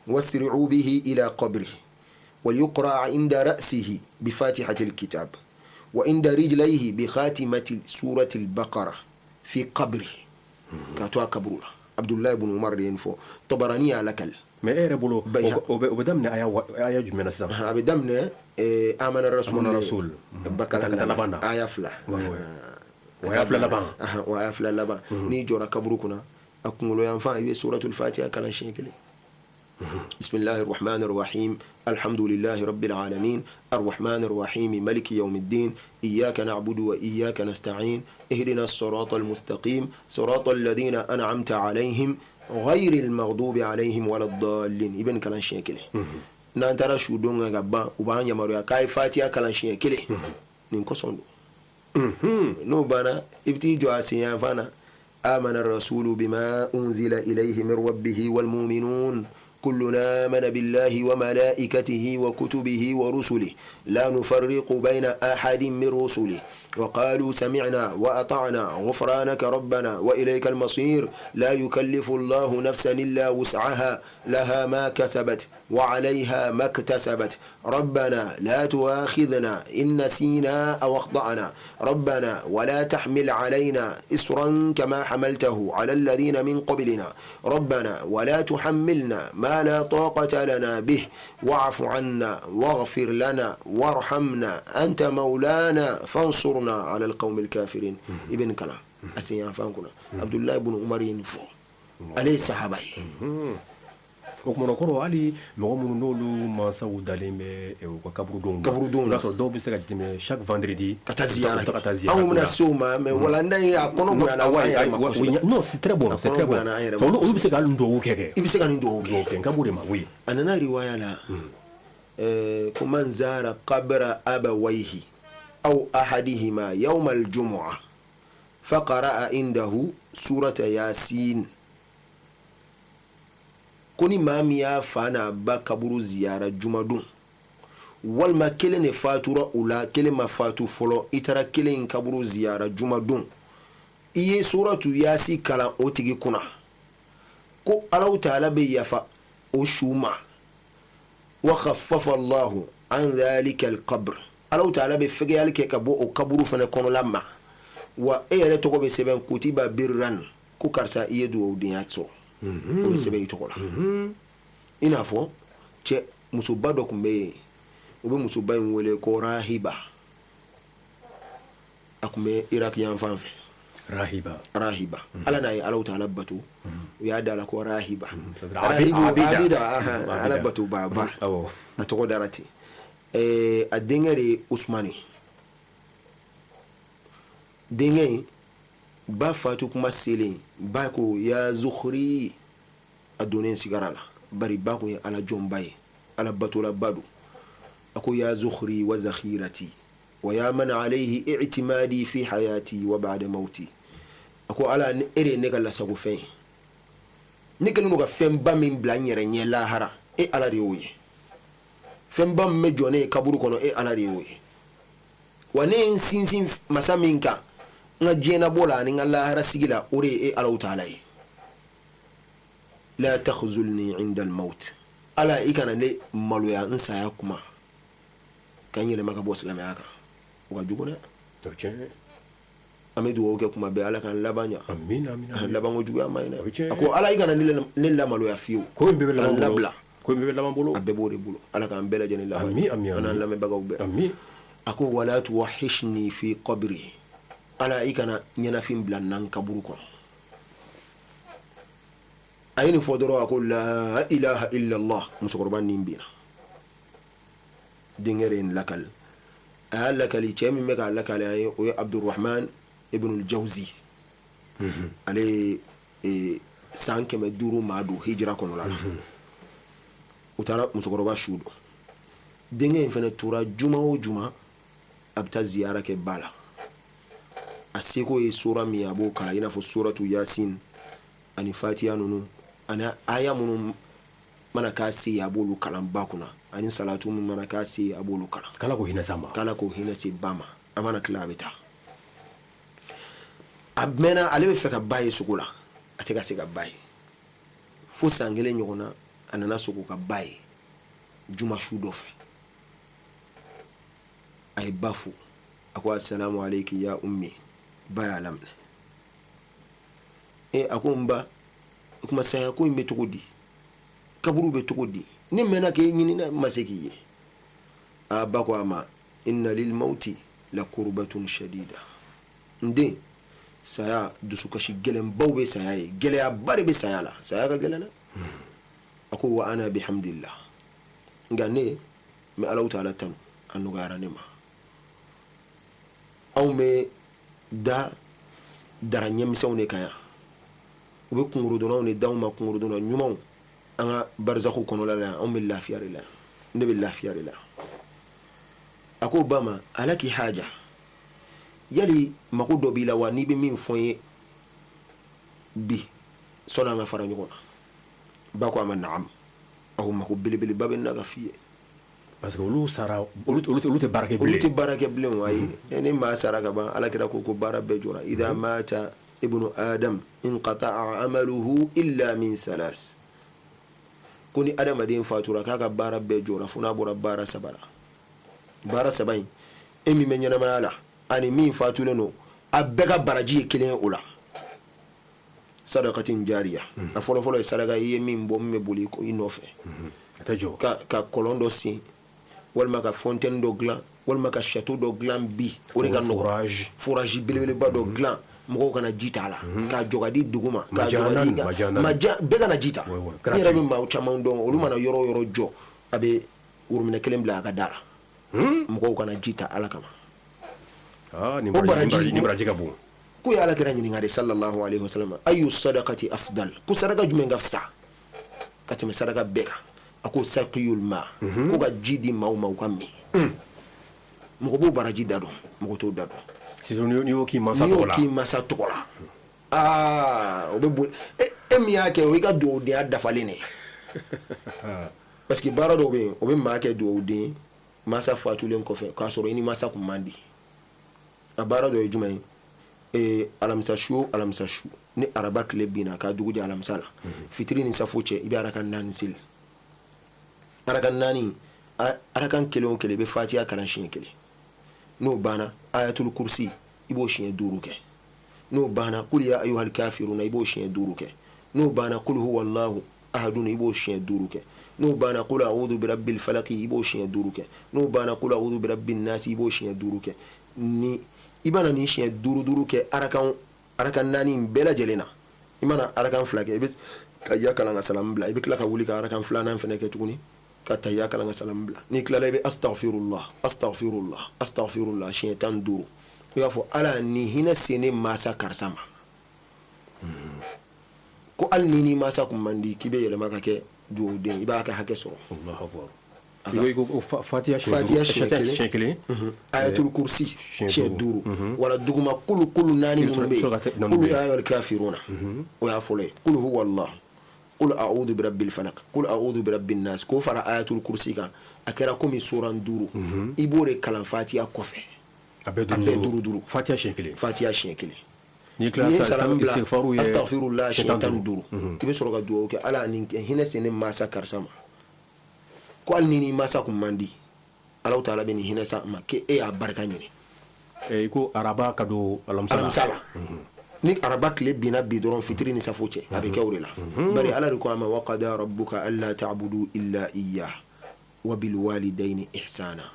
واسرعوا به إلى قبره وليقرأ عند رأسه بفاتحة الكتاب وعند رجليه بخاتمة سورة البقرة في قبره كاتوا كبرولا عبد الله بن عمر ينفو طبراني على كل ما إيه ربولو وبدمنا آية جمنا سام بدمنا آمن الرسول بكرة آية فلا وآية فلا لبان نيجورا كبروكنا أقول ينفع سورة الفاتحة كلام شيء بسم الله الرحمن الرحيم الحمد لله رب العالمين الرحمن الرحيم ملك يوم الدين إياك نعبد وإياك نستعين اهدنا الصراط المستقيم صراط الذين أنعمت عليهم غير المغضوب عليهم ولا الضالين ابن كلام شيكله نانترا شودون غبا وبان يمرو كاي فاتيا كلام شيكله نينكوسوندو نو بانا ابتي جو اسيا فانا آمن الرسول بما أنزل إليه من ربه والمؤمنون كلنا آمن بالله وملائكته وكتبه ورسله لا نفرق بين أحد من رسله وقالوا سمعنا وأطعنا غفرانك ربنا وإليك المصير لا يكلف الله نفسا إلا وسعها لها ما كسبت وعليها ما اكتسبت ربنا لا تؤاخذنا إن نسينا أو أخطأنا ربنا ولا تحمل علينا إصرا كما حملته على الذين من قبلنا ربنا ولا تحملنا ما لا طاقة لنا به واعف عنا واغفر لنا وارحمنا أنت مولانا فانصرنا على القوم الكافرين ابن كلام أسيان فانكنا عبد الله بن عمر ينفو عليه صحابي okumana koro ali mɔgɔ minnu n'olu mansaw dalen bɛ u ka kaburu don n'a sɔrɔ dɔw bɛ se ka jateminɛ chaque vendredi ka taa ziyara anw bɛna se o ma mais wala n'a ye a kɔnɔ bonyana wa yɛrɛ ma kosɛbɛ non c'est très bon olu bɛ se ka duwawu kɛ i bɛ se ka nin duwawu kɛ n ka b'o de ma oui a nana riwaya la ko man zara qabra abawayhi aw ahadihima yawma al-jumu'ah faqara'a indahu surata yasin koni maami ya fana ba kaburu ziyara jumadun walma kelen ne fatura ula kelen ma fatu folo itara kelen kaburu ziyara jumadun iye suratu yasi kala o tigi kuna ko Allahu ta'ala be yafa o shuma wa khaffafa Allahu an dhalika al-qabr Allahu ta'ala be fege yalke ka bo o kaburu fana kono lamma wa yere to ko be seben kutiba birran ko karsa iye du o dinya so o bɛ sɛbɛn i tɔgɔ la i n'a fɔ cɛ musoba dɔ tun bɛ yen u bɛ musoba in wele ko rahiba a tun bɛ iraki yan fan fɛ rahiba ala n'a ye Alahu Taala bato u y'a da la ko rahiba abida ala bato baba a tɔgɔ dara ten a denkɛ de ye usmani denkɛ in ba fatu kuma selen ba ko ya zukhri a donnen sigara la bari ba kun ye ala jɔnba ye ala batola ba don a ko ya zukhri wa zakhirati wa ya man alayhi i'timadi fi hayati wa ba'da mauti a ko ala e de ye ne ka lasago fɛn ye ne kɛlen don ka fɛnba min bila n yɛrɛ ɲɛ lahara e ala de y'o ye fɛnba min bɛ jɔ ne ye kaburu kɔnɔ e ala de y'o ye wa ne ye n sinsin masa min kan n ka diɲɛnabɔ la ani n ka lahara sigi la o de ye e Alahu Taala ye la takhzulni inda al-maut ala i kana ne maloya n saya kuma ka n yɛlɛma ka bɔ silamɛya kan o ka jugu dɛ an bɛ dugawu kɛ kuma bɛɛ ala k'an laban ɲa laban ko juguya ma ɲi dɛ a ko ala i kana ne lamaloya fiyewu k'an labila a bɛɛ b'o de bolo ala k'an bɛɛ lajɛlen laban an n'an lamɛnbagaw bɛɛ a ko wala tuwahishni fi qabri ala i kana ɲɛnafin bila nan kaburu kɔnɔ a ye nin fɔ dɔrɔn a ko la ilaha illallah musokɔrɔba nin binna denkɛ de ye nin lakali a y'a lakali cɛ min bɛ k'a lakali a ye o ye Abdurrahman ibn al-Jawzi ale ye san 500 maa don hijira kɔnɔla la u taara musokɔrɔba su dɔn denkɛ in fana tora juma o juma a bɛ taa ziyara kɛ ba la a seko ye sura min a b'o kalan i n'a fɔ suratu yasin ani fatiha ninnu ani aya minnu mana k'a se a b'olu kalan ba kunna ani salatu minnu mana k'a se a b'olu kalan k'ala k'o hinɛ se ba ma a mana tila a bɛ taa a mɛnna ale bɛ fɛ ka ba ye sogo la a tɛ ka se ka ba ye fo san 1 ɲɔgɔn na a nana sogo ka ba ye juma su dɔ fɛ a ye ba fo a ko assalamu aleyki ya ummi ba y'a laminɛ a ko n ba o kuma saya ko in bɛ cogo di kaburu bɛ cogo di ne mɛnna k'e ɲinina ma se k'i ye a ba ko a ma inna lil mauti la kurbatun shadida n den saya dusukasi gɛlɛnbaw bɛ saya ye gɛlɛyaba de bɛ saya la saya ka gɛlɛn dɛ a ko wa ana bihamdillah nka ne n bɛ Alahu Taala tanu a nɔgɔyara ne ma anw bɛ da dara ɲɛmisɛnw de kan yan u bɛ kungorodonnaw de d'anw ma kungorodonna ɲumanw an ka barzakhu kɔnɔla la yan anw bɛ lafiya de la yan ne bɛ lafiya de la a ko ba ma ala k'i haja yali mako dɔ b'i la wa n'i bɛ min fɔ n ye bi sɔnni an ka fara ɲɔgɔn na ba ko a ma naam a ko mako belebeleba bɛ n na ka f'i ye parce que olu sara olu tɛ baara kɛ bilen olu tɛ baara kɛ bilen o ayi ni maa sara ka ban alakira ko baara bɛɛ jɔra idha mata ibnu adam inqata'a amaluhu illa min salas ko ni adamaden fatura k'a ka baara bɛɛ jɔra fo n'a bɔra baara saba la baara saba in e min bɛ ɲɛnamaya la ani min fatulen don a bɛɛ ka baraji ye kelen ye o la sadaqatin jariya a fɔlɔfɔlɔ ye saraka i ye min bɔ min bɛ boli i nɔfɛ ka kɔlɔn dɔ sen walima ka fontaine dɔ dilan walima ka château dɔ dilan bi o de ka nɔgɔ forage belebeleba dɔ dilan mɔgɔw kana ji t'a la k'a jɔ ka di dugu ma k'a jɔ ka di bɛɛ kana ji ta ne yɛrɛ bɛ maa caman dɔn olu mana yɔrɔ o yɔrɔ jɔ a bɛ woromɛnɛ kelen bila a ka da la mɔgɔw kana ji ta ala kama ni baraji ka bon ko ye alakira ɲininka de sallallahu alaihi wasallam ayu sadaqati afdal ko saraka jumɛn ka fisa ka tɛmɛ saraka bɛɛ kan a ko saqiyul ma ko ka ji di maaw ma u ka min mɔgɔ b'o baraji da dɔn mɔgɔ t'o da dɔn n'i y'o k'i masa tɔgɔ la o bɛ boli e min y'a kɛ o i ka dugawudenya dafalen de parce que baara dɔw bɛ yen o bɛ maa kɛ dugawuden masa fatulen kɔfɛ k'a sɔrɔ i ni masa kun man di a baara dɔ ye jumɛn ye alamisa su ni araba tile binna k'a dugu jɛ alamisa la fitiri ni safo cɛ i bɛ arakan 4 seli arakan 4 arakan kelen o kelen i bɛ fatiha kalan siɲɛ 1 n'o banna ayatul kursi i b'o siɲɛ 5 kɛ n'o banna qul ya ayyuhal kafiruna i b'o siɲɛ 5 kɛ n'o banna qul huwa allahu ahadun i b'o siɲɛ 5 kɛ n'o banna qul a'udhu bi rabbil falaq i b'o siɲɛ 5 kɛ n'o banna qul a'udhu bi rabbin nas i b'o siɲɛ 5 kɛ ni i bana ni siɲɛ 5 kɛ arakan naani bɛɛ lajɛlen na i mana arakan 2 kɛ i bɛ tahiyya kalan ka salamu bila i bɛ tila ka wuli ka arakan 2nan fana kɛ tuguni ka tahiyya kalan ka salamu bila n'i tilala i bɛ astaghfirullah siɲɛ 15 i b'a fɔ ala ni hinɛ se ne masa karisa ma ko hali ni masa kun man di k'i bɛ yɛlɛma ka kɛ duwawuden i b'a ka hakɛ sɔrɔ fatiha siɲɛ kelen ayatul kursi siɲɛ 5 wala duguma kulu naani minnu bɛ yen kulu ayal kafiruna o y'a fɔlɔ ye kulu huwa allah qul a'udhu bi rabbil falaq qul a'udhu bi rabbin nas ko fara ayatul kursi kan a kɛra komi suran 5 i b'o de kalan fatiha kɔfɛ a bɛɛ 5 fatiha siɲɛ kelen ni kila salamu bila astaghfirullah siɲɛ 15 i bɛ sɔrɔ ka dugawu kɛ ala ni hinɛ se ne masa karisa ma ko hali ni masa kun man di ala taala bɛ ni hinɛ sa ma ke e y'a barika ɲini i ko araba ka don alamisa ni araba tile binna bi dɔrɔn fitiri ni safo cɛ a bɛ kɛ o de la bari ala de ko a ma wa qada rabbuka alla ta'budu illa iyyah wa bil walidayni ihsana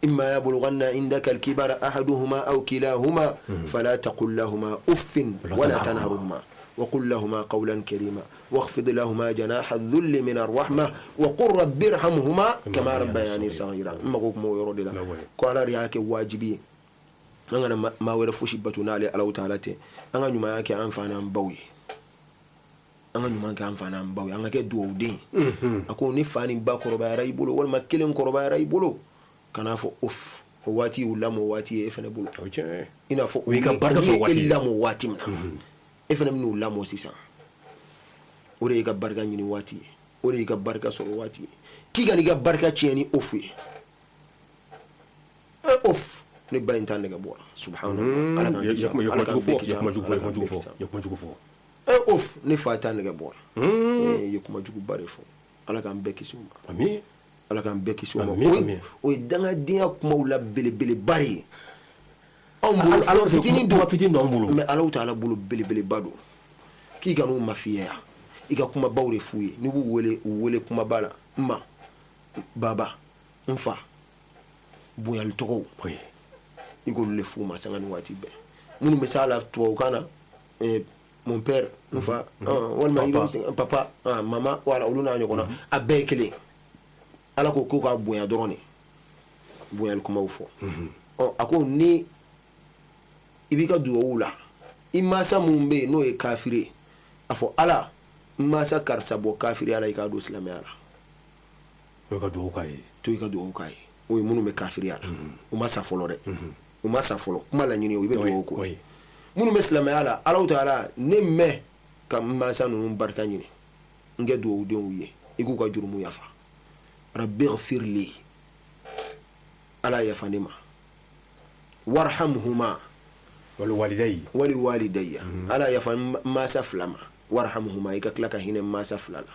إما يبلغن عندك الكبر أحدهما أو كلاهما فلا تقل لهما أف ولا تنهرهما وقل لهما قولا كريما واخفض لهما جناح الذل من الرحمة وقل رب ارحمهما كما ربياني صغيرا ما قوم يرد لا قال رياك واجبي أنا ما ورفوش بتونا على الله تعالى أنا نما ياك أنفانا باوي أنا نما ياك أنفانا باوي أنا كدو دين أكون نفاني باكوربا رايبولو ولا ما كلم كوربا رايبولو kana fɔ off o waati u lamɔ waati e fana bolo i n'a fɔ o ka barika sɔrɔ waati e lamɔ waati min na e fana bɛn'u lamɔ sisan o de ye ka barika ɲini waati ye o de ye ka barika sɔrɔ waati ye k'i ka n'i ka barika tiɲɛ ni off ye off ne ba in t'a nɛgɛ bɔ la subhanallah ala k'an kisi ala k'an bɛɛ kisi off ne fa t'a nɛgɛ bɔ la ye kumajuguba de fɔ ala k'an bɛɛ kisi o ma amin ala k'an bɛɛ kisi o ma o ye dangadenya kumaw la belebeleba de ye anw bolo ala fitinin don bolo mais ala t'ala bolo belebeleba don k'i ka n'u mafiyaya i ka kumabaw de f'u ye n'i b'u wele u wele kumaba la ma baba n fa bonyali tɔgɔw i k'olu le f'u ma sanga ni waati bɛɛ minnu bɛ s'a la tubabukan na mon père n fa walima i bɛ papa mama wala olu n'a ɲɔgɔn na a bɛɛ ye kelen ala ko k'a bonya dɔrɔn de bonyali kumaw fɔ a ko ni i b'i ka duwawu la i masa mun bɛ yen n'o ye kafiri a fɔ ala n masa karisa bɔ kafiri ala i k'a don silamɛya la to i ka duwawu k'a ye o ye minnu bɛ kafiriya la u ma sa fɔlɔ dɛ u ma sa fɔlɔ kuma laɲini o i bɛ duwawu k'o ye minnu bɛ silamɛya la ala ta'ala ne mɛn ka n masa ninnu barika ɲini n kɛ duwawudenw ye i k'u ka jurumu yafa rabbi ghfirli ala yafa ne ma warhamhuma wali walidayya ala yafa masa fila ma warhamhuma i ka tila ka hinɛ masa fila la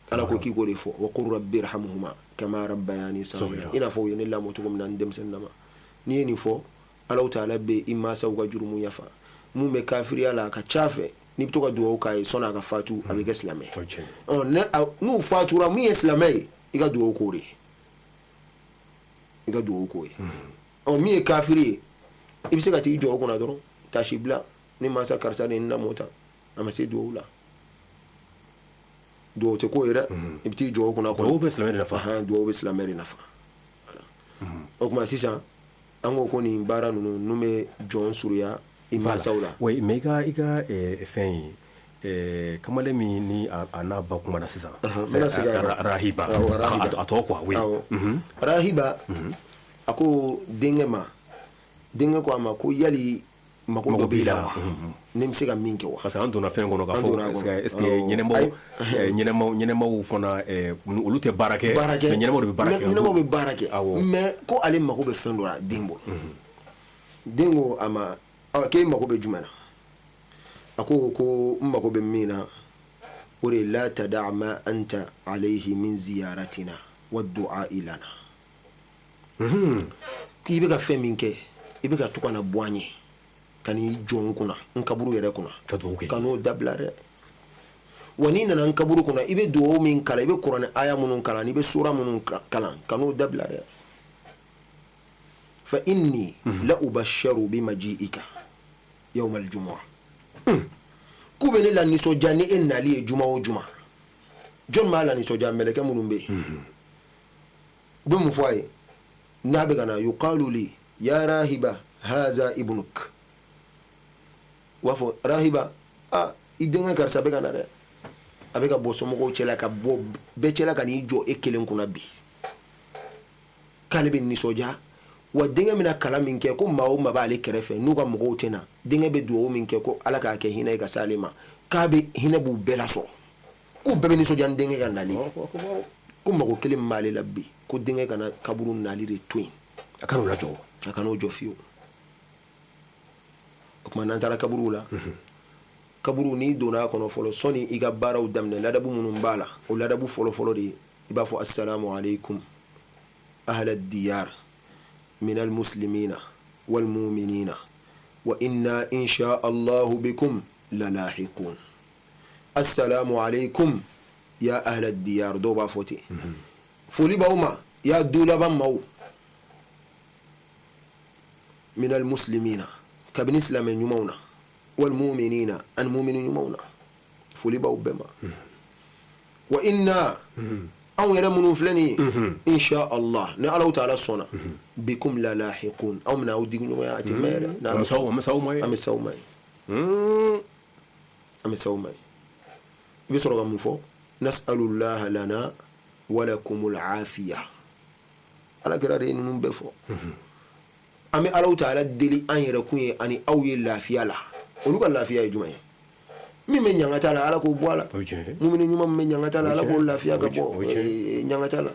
ala ko k'i k'o de fɔ wa qul rabbi irhamhuma kama rabbayani saghira i n'a fɔ u ye ne lamɔ cogo min na n denmisɛnnin na ma n'i ye nin fɔ ala ta'ala bɛ i masaw ka jurumu yafa mun bɛ kafiriya la a ka ca fɛ n'i bɛ to ka duwawu k'a ye sɔnni a ka fatu a bɛ kɛ silamɛ n'u fatura min ye silamɛ ye i ka duwawu k'o de ye i ka duwawu k'o ye min ye kafiri ye i bɛ se ka t'i jɔ o kunna dɔrɔn tasi bila ni masa karisa de ye n lamɔ tan a ma se duwawu la duwawu tɛ k'o ye dɛ i bɛ t'i jɔ o kunna duwawu bɛ silamɛ de nafa duwawu bɛ silamɛ de nafa o tuma sisan an ko ko nin baara ninnu n'u bɛ jɔn surunya i masaw la mais i ka fɛn ye kamalen min ni a n'a ba kumana sisan rahiba a tɔgɔ quoi oui rahiba a ko denkɛ ko a ma ko yali mako dɔ b'i la wa ni bɛ se ka min kɛ wa parce que an donna fɛn kɔnɔ k'a fɔ est ce que ɲɛnɛmaw fana olu tɛ baara kɛ mais ɲɛnɛmaw de bɛ baara kɛ ɲɛnɛmaw bɛ baara kɛ mais ko ale mako bɛ fɛn dɔ la den bolo den ko a ma k'e mako bɛ jumɛn na a ko n mako bɛ min na o de la tada' ma anta alayhi min ziyaratina wa du'a lana k'i bɛ ka fɛn min kɛ i bɛ ka to ka na bɔ an ye kani jɔn kunna n kaburu yɛrɛ kunna kan'o dabila dɛ wa n'i nana n kaburu kunna i bɛ duwawu min kalan i bɛ kuranɛ aya minnu kalan i bɛ sura minnu kalan kan'o dabila dɛ fa inni la ubasharu bimaji'ika yawma al-jumu'ah k'u bɛ ne la nisɔndiya ni e nali ye juma o juma jɔn b'a la nisɔndiya mɛlɛkɛ minnu bɛ yen u bɛ mun fɔ a ye n'a bɛ ka na yuqalu li ya rahiba haza ibnuk u b'a fɔ rahiba i denkɛ karisa bɛ ka na dɛ a bɛ ka bɔ somɔgɔw cɛla ka bɔ bɛɛ cɛla ka n'i jɔ e kelen kunna bi k'ale bɛ nisɔndiya wa denkɛ bɛna kalan min kɛ ko maa o maa b'ale kɛrɛfɛ n'u ka mɔgɔw tɛ na denkɛ bɛ duwawu min kɛ ko ala k'a kɛ hinɛ ye ka se ale ma k'a bɛ hinɛ b'u bɛɛ la sɔrɔ k'u bɛɛ bɛ nisɔndiya ni denkɛ ka nali ko mago kelen min b'ale la bi ko denkɛ kana kaburu nali de to yen a kan'o lajɔ a kan'o jɔ fiyewu o tuma n'an taara kaburuw la kaburu n'i donna a kɔnɔ fɔlɔ sɔni i ka baaraw daminɛ ladabu minnu b'a la o ladabu fɔlɔ-fɔlɔ de ye i b'a fɔ assalamu alaikum ahla diyar min almuslimina walmuminina wa inna insha allahu bikum lalahiqun assalamu alaikum ya ahla diyar dɔw b'a fɔ ten foli b'aw ma ya du laban maaw min almuslimina kabini silamɛ ɲumanw na walmuminina ani mumini ɲumanw na foli b'aw bɛɛ ma wa inna anw yɛrɛ minnu filɛ nin ye insha allah ni alaw taala sɔnna bikum lalahiqun anw bɛna aw digi ɲɔgɔnya a tɛ mɛn yɛrɛ an bɛ s'aw ma ye an bɛ s'aw ma ye i bɛ sɔrɔ ka mun fɔ nas'alullaha lana walakumul afiya ala kɛra de ye ninnu bɛɛ fɔ an bɛ alaw taala deli an yɛrɛ kun ye ani aw ye lafiya la olu ka lafiya ye jumɛn ye min bɛ ɲangata la ala k'o bɔ a la mumini ɲuman min bɛ ɲangata la ala k'o lafiya ka bɔ ɲangata la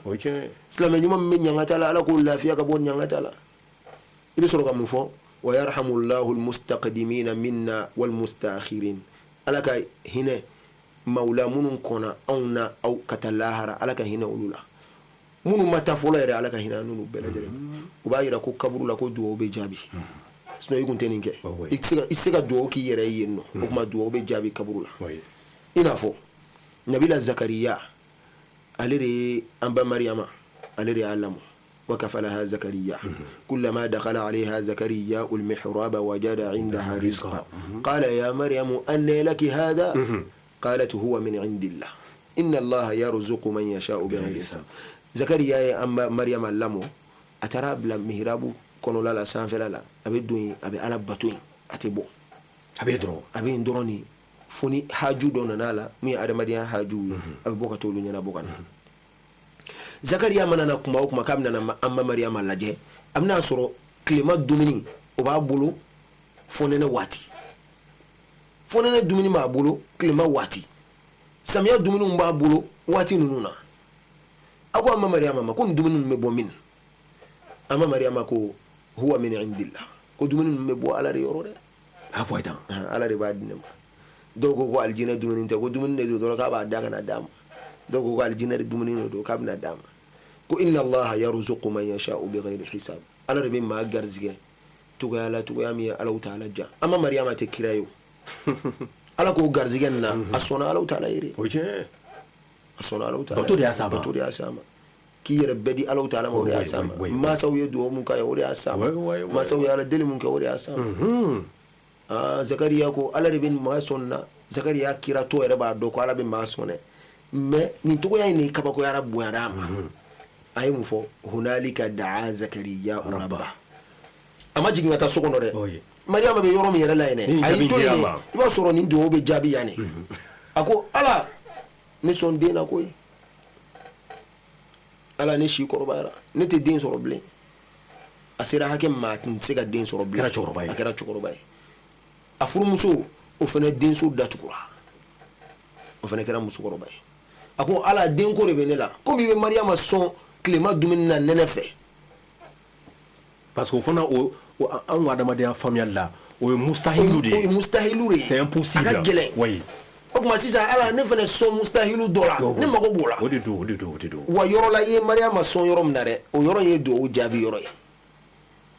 silamɛ ɲuman min bɛ ɲangata la ala k'o lafiya ka bɔ ɲangata la i bɛ sɔrɔ ka mun fɔ wa yarhamullahu almustaqdimina minna walmustakhirin ala ka hinɛ mawla minnu kɔnna anw na aw ka taa lahara ala ka hinɛ olu la minnu ma taa fɔlɔ yɛrɛ ala ka hinɛ n'olu bɛɛ lajɛlen u b'a jira ko kaburu la ko duwawu bɛ jaabi sinon i kun tɛ nin kɛ i tɛ se ka duwawu k'i yɛrɛ ye yen nɔ o tuma duwawu bɛ jaabi kaburu la i n'a fɔ nabila zakariya ale de ye an ba mariyama ale de y'a lamɔ وكفلها زكريا كلما دخل عليها زكريا المحراب وجد عندها رزقا قال يا مريم أنى لك هذا قالت هو من عند الله إن الله يرزق من يشاء بغير حساب زكريا أما مريم لامو أترى بلا محراب كونو لا سانفلا لا أبي دوين أبي على باتوين أتبو أبي دروني فوني حاجو دون نالا مي أدمديا حاجو أبي بوكا تولو نينا بوكا zakariya mana na kuma o kuma k'a bɛna na an ma mariyama lajɛ a bɛna sɔrɔ tilema dumuni o b'a bolo fonɛnɛ waati fonɛnɛ dumuni b'a bolo tilema waati samiya dumuni b'a bolo waati ninnu na a ko an ma mariyama ma ko nin dumuni ninnu bɛ bɔ min an ma mariyama ko huwa min indillah ko dumuni ninnu bɛ bɔ ala de yɔrɔ dɛ a fɔ tan ala de b'a di ne ma dɔw ko alijinɛ dumuni tɛ ko dumuni de don dɔrɔn k'a b'a da kana d'a ma dɔw ko alijinɛ de dumuni de don k'a bɛna d'a ma ko inna allaha yarzuqu man yasha'u bighayri hisab ala de bɛ maa garizigɛ cogoya la cogoya min ye alaw taala ja an ma mariyama tɛ kira ye o ala k'o garizigɛ nin na a sɔnna alaw taala yɛrɛ a sɔnna alaw taala bato de y'a s'a ma bato de y'a s'a ma k'i yɛrɛ bɛɛ di alaw taala ma o de y'a s'a ma mansaw ye duwawu mun k'a ye o de y'a s'a ma mansaw ye ala deli mun kɛ o de y'a s'a ma zakariya ko ala de bɛ maa sɔn na zakariya kira to yɛrɛ b'a dɔn ko ala bɛ maa sɔn dɛ mais nin togoya in ni kabakoyara bonyara ma a ye mun fɔ hunalika daa zakariya rabba a ma jigin ka taa so kɔnɔ dɛ mariyama bɛ yɔrɔ min yɛrɛ la yen dɛ a y'i to yen i b'a sɔrɔ nin duwawu bɛ jaabi yan ne a ko ala ne sɔn den na koyi ala ne si kɔrɔbayara ne tɛ den sɔrɔ bilen a sera hakɛ ma a tun tɛ se ka den sɔrɔ bilen a kɛra cɛkɔrɔba ye a furumuso o fana denso datugura o fana kɛra musokɔrɔba ye a ko ala denko de bɛ ne la komi i bɛ mariyama sɔn tilema dumuni na nɛnɛ fɛ parce que o fana an ka adamadenya faamuyali la o ye mustahilu de ye o ye mustahilu de ye c'est impossible a ka gɛlɛn o tuma sisan ala ne fana sɔn mustahilu dɔ la ne mago b'o la o de don wa yɔrɔ la i ye mariyama sɔn yɔrɔ min na dɛ o yɔrɔ in ye duwawu jaabi yɔrɔ ye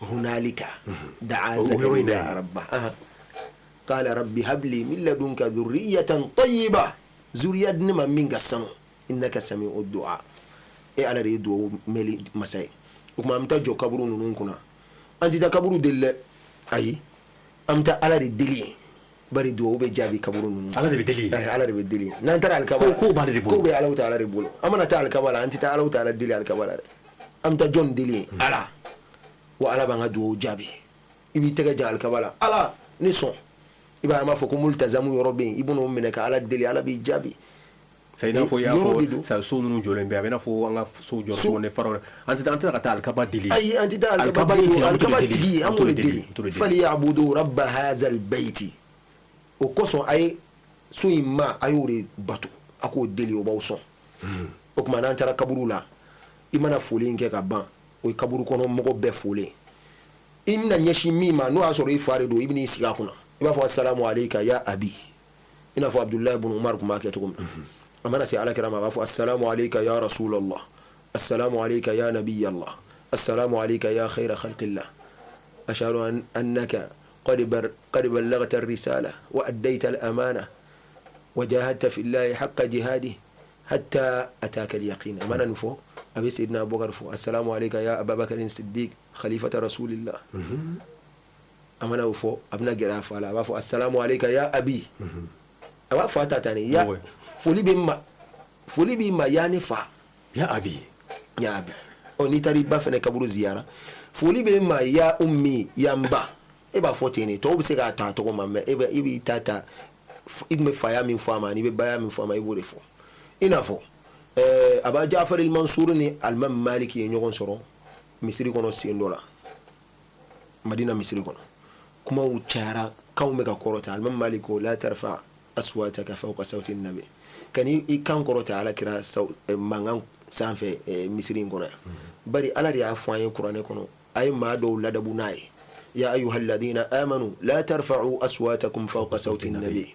hunalika da'a zakariya rabba qala rabbi habli min ladunka dhurriyatan tayyiba zuriyat nima min gasano innaka sami'ud du'a ala re do meli masay kuma amta jo kaburu nunun kuna anti da kaburu delle ayi amta ala re deli bari do be jabi kaburu nunun ala de deli ala re deli nan tara al kabala ko ba de bolo ko be ala ta ala re bolo amana ta al kabala anti ta ala ta ala deli al kabala amta jon deli ala wa ala banga do jabi ibi tega ja al kabala ala ni son iba ma fo ko multazamu yorobin ibnu minaka ala deli ala bi jabi sayna fo ya fo sa so nunu jolen be abena fo anga so jor so ne faro anti ka ta al kaba deli ay anti ta al kaba deli amul deli fali ya'budu rabb hadha al bayt o koso ay suima ayuri batu ako deli o bawso o kuma nan tara kaburu la imana foli nke ka ban o kaburu kono mogo be foli inna nyeshi mima no asoro ifare do ibni siga kuna iba fo assalamu alayka ya abi ina fo abdullah ibn umar kuma ke to kuma amana si ala kirama gafu assalamu alayka ya rasulullah assalamu alayka ya nabiy allah assalamu alayka ya khayra khalqillah ashhadu annaka qad ballaghta ar-risala wa addayta al-amana wa jahadta fi allahi haqqa jihadi hatta ataka al-yaqin amana nufo abi sayyidina abubakar fo assalamu alayka ya abubakar as-siddiq khalifata rasulillah amana ufo abna gira fala ba fo assalamu alayka ya abi aba fata tani ya foli bi ma yani fa ya abi o ni tari ba fene kaburu ziyara foli bi ma ya ummi ya mba e ba fote ni to bi se ka ta to ma me e bi tata igme fa ya min fo ma ni be ba ya min fo ma e bore fo ina fo aba Ja'far al-Mansur ni al-Imam Maliki nyogon soro misiri kono sindola Madina misiri kono kuma uchara kawme ka korota al-Imam Maliko la tarfa aswataka fawqa sawti an-nabi kani ikan korota ala kira mangan sanfe misiri kono bari ala ya fanye qur'ane kono ay ma do ladabu nay ya ayyuhal ladina amanu la tarfa'u aswatakum fawqa sawti an-nabi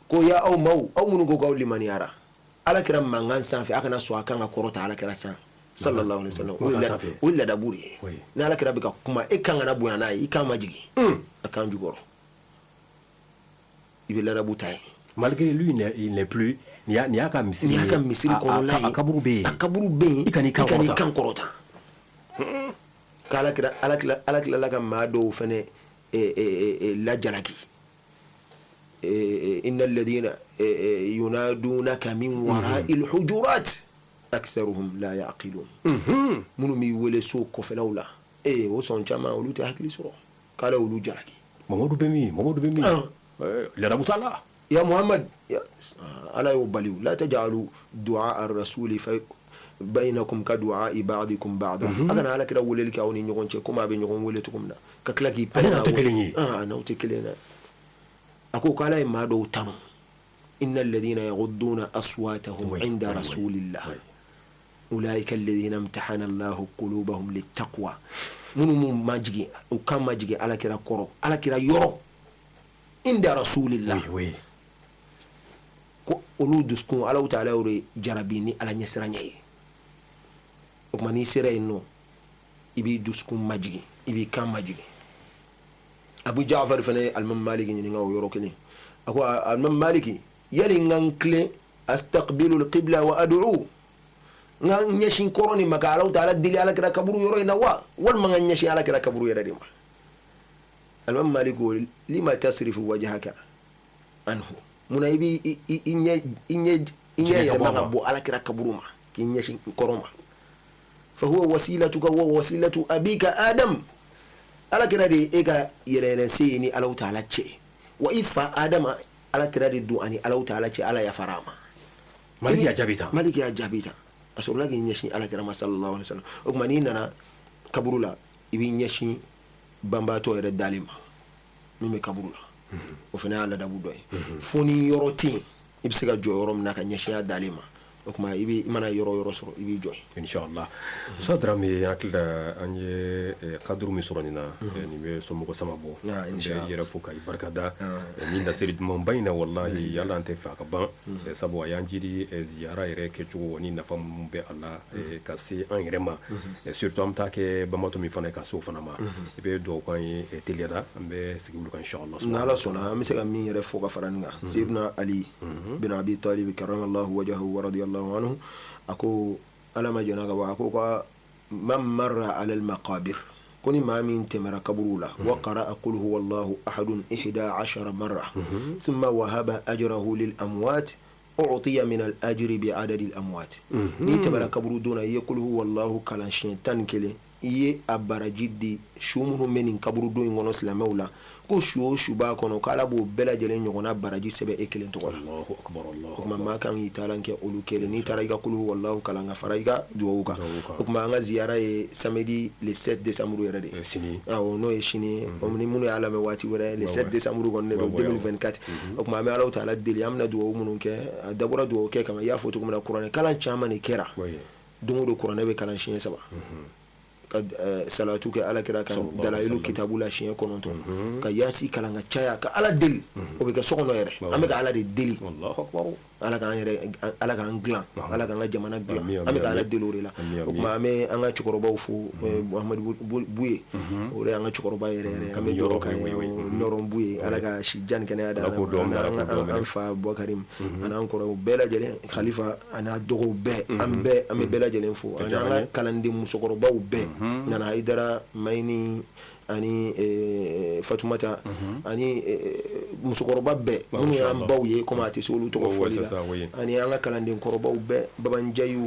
ko ya aw mau aw mun go gawli man yara ala kira mangan sanfe akana so akanga korota ala kira san sallallahu alaihi wasallam willa da buri na ala kira bika kuma ikanga na buyana ikama majigi akan jugoro il la raboutai malgré lui il n'est plus ni a ka misiri kono la akaburu be ikani kan korota kala kira ala kira la ka mado fene la jalaki innal ladina yunadunaka min wara'il hujurat aktharuhum la yaqilun munu mi wele so ko felawla o son chama olu ta hakili soro kala olu jalaki mamadou bemi la rabutala يا محمد ألا يقبلوا لا تجعلوا دعاء الرسول بينكم كدعاء بعضكم بعضا أنا على كده ولا لك أو نيجون شيء بين يوم ولا تكمنا ككلاكي أنا تكلني أنا تكلنا أكو كلا ما دو تنو إن الذين يغضون أصواتهم عند رسول الله أولئك الذين امتحن الله قلوبهم للتقوى منو ماجي وكم ماجي على كده كرو على كده يورو عند رسول الله ko olu duskun ala ta'ala yore jarabini ala nyesranye o mani sere no ibi duskun majigi ibi kam majigi Abu Ja'far fane al-Imam Maliki ni ngaw yoro kene ako al-Imam Maliki yali ngankle astaqbilu al-qibla wa ad'u ngan nyeshin koroni maka ala ta'ala dili ala kira kaburu yoro ina wa wal ma nyeshi ala kira kaburu yoro dima al-Imam Maliki lima tasrifu wajhaka anhu muna ibi inye ya manga bo ala kira kaburuma kinye koroma fa huwa wasilatuka wa wasilatu abika adam ala kira de ega yelelen sini ala ta'ala ce wa ifa adama ala kira de du'ani ala ta'ala ce ala ya farama maliki ya jabita asola ki nyeshi ala kira sallallahu alaihi wasallam o kuma ni nana kaburula ibi nyeshi bambato ere dalima mime kaburula o fana ala dabu doy foni yoroti ibsega jo yorom naka nyeshiya dalima o kuma i mana yɔrɔ sɔrɔ i b'i jɔ inshallah sa drame yakila an ye kadru min sɔrɔ nin na nin bɛ somɔgɔ sama bɔ n bɛ yɛrɛ fo ka i barikada min laseli dumanba in na wallahi yala an tɛ fɛ a ka ban sabu a y'an jiri ziyara yɛrɛ kɛcogo ni nafa minnu bɛ a la ka se an yɛrɛ ma surtout an bɛ taa kɛ banbatɔ min fana ye ka se o fana ma i bɛ dugawu k'an ye teliyada an bɛ sigi olu kan inshallah n'ala sɔnna an bɛ se ka min yɛrɛ fo ka fara nin kan Seydina Ali bin Abi Talib karamallahu wajahu wa radiyallahu anhu ako ala ma jana ka ba ako ka man marra ala al maqabir koni ma min temara kaburu la wa qara'a qul huwallahu ahadun 11 marra thumma wahaba ajrahu lil amwat أعطي من الأجر بعدد الأموات ني تبارك كبرو دونا يقول هو الله كلام شيطان كله iye a baraji di su minnu bɛ nin kaburu don in kɔnɔ silamɛw la ko su o su b'a kɔnɔ k'ala b'o bɛɛ lajɛlen ɲɔgɔnna baraji sɛbɛn e kelen tɔgɔ la o tuma maa kan k'i taara kɛ olu kelen n'i taara i ka kulu wallahu kalan ka fara i ka duwawu kan o tuma an ka ziyara ye samedi le 7 décembre yɛrɛ de awɔ n'o ye sini ye ni minnu y'a lamɛn waati wɛrɛ le 7 décembre kɔni de don 2024 o tuma an bɛ Alahu taala deli an bɛna duwawu minnu kɛ a dabɔra duwawu kɛ kama i y'a fɔ cogo min na kuranɛ kalan caman de kɛra don o don kuranɛ bɛ kalan siɲɛ 3 salatu ke ala kira kan dalailu kitabu la siɲɛ 9 ka yasi kalan ka caya ka ala deli o bɛ kɛ sokɔnɔ yɛrɛ an bɛ ka ala de deli ala k'an yɛrɛ ala k'an dilan ala k'an ka jamana dilan an bɛ ka ala deli o de la o tuma an bɛ an ka cɛkɔrɔbaw fo Muhamadu Buye o de y'an ka cɛkɔrɔba yɛrɛ an bɛ jɔrɔ ka Nɔrɔn Buye ala ka si jan kɛnɛya da an fa Bubakarim an'an kɔrɔw bɛɛ lajɛlen Khalifa an'a dɔgɔw bɛɛ an bɛ bɛɛ lajɛlen fo ani an ka kalanden musokɔrɔbaw bɛɛ nana Haidara Mayini ani Fatumata ani musokɔrɔba bɛɛ minnu y'an baw ye komi a tɛ se olu tɔgɔ fɔli la ani an ka kalanden kɔrɔbaw bɛɛ Babanjayu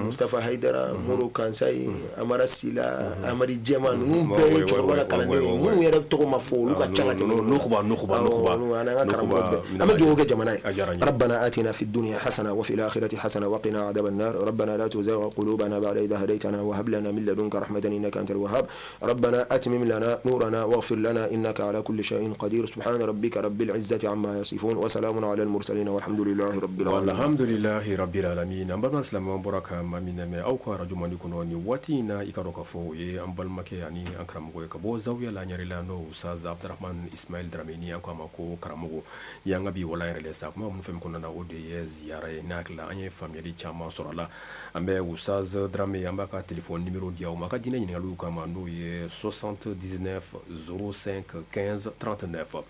Mustafa Haidara Moro Kansayi Amara Sila Amadi Jɛma ninnu bɛɛ ye cɛkɔrɔba ka kalanden ye minnu yɛrɛ tɔgɔ ma fɔ olu ka ca ka tɛmɛ nukuba an ka karamɔgɔ bɛɛ an bɛ dugawu kɛ jamana ye rabbana atina fid dunya hasana wa fil akhirati hasana wa qina adhaban nar rabbana la tuzigh qulubana ba'da idh hadaytana wa hab lana min ladunka rahmatan innaka antal wahhab rabbana atmim lana نورنا واغفر لنا إنك على كل شيء قدير سبحان ربك رب العزة عما يصفون وسلام على المرسلين والحمد لله رب العالمين الحمد لله رب العالمين أمبارح سلام بركة ما من ما أو كار جماني كنوني واتينا إكاروكا فو أمبال مكي يعني أكرمكو كبو زاوية لا نيرلانو أستاذ عبد الرحمن إسماعيل دراميني أكو أماكو كرمكو يانغا بي ولا يرلساك ما من فهم كنا أودي زيارة ناكلا أني فاميلي تشاما سورلا أمبا أستاذ درامي أمباكا تليفون نيميرو دياو ماكا دينا ينغالو كما نو 79 05 15 39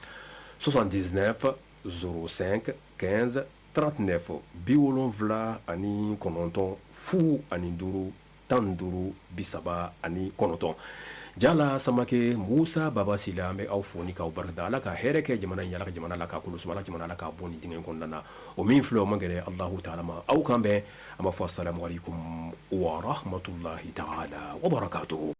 79 05 15 39 biwolonwula ani kɔnɔntɔn fu ani duuru tan duuru bisaba ani kɔnɔntɔn jala samake Musa Baba Sila an bɛ aw fo ni k'aw barikada ala ka hɛrɛ kɛ jamana in ala ka jamana la ka kolo suma ala jamana la ka bɔ ni dingɛ kɔnɔna na o min filɛ o man gɛrɛ Allahu taala ma aw kan bɛn an b'a fɔ assalamu alaikum wa rahmatullahi taala wa barakatuhu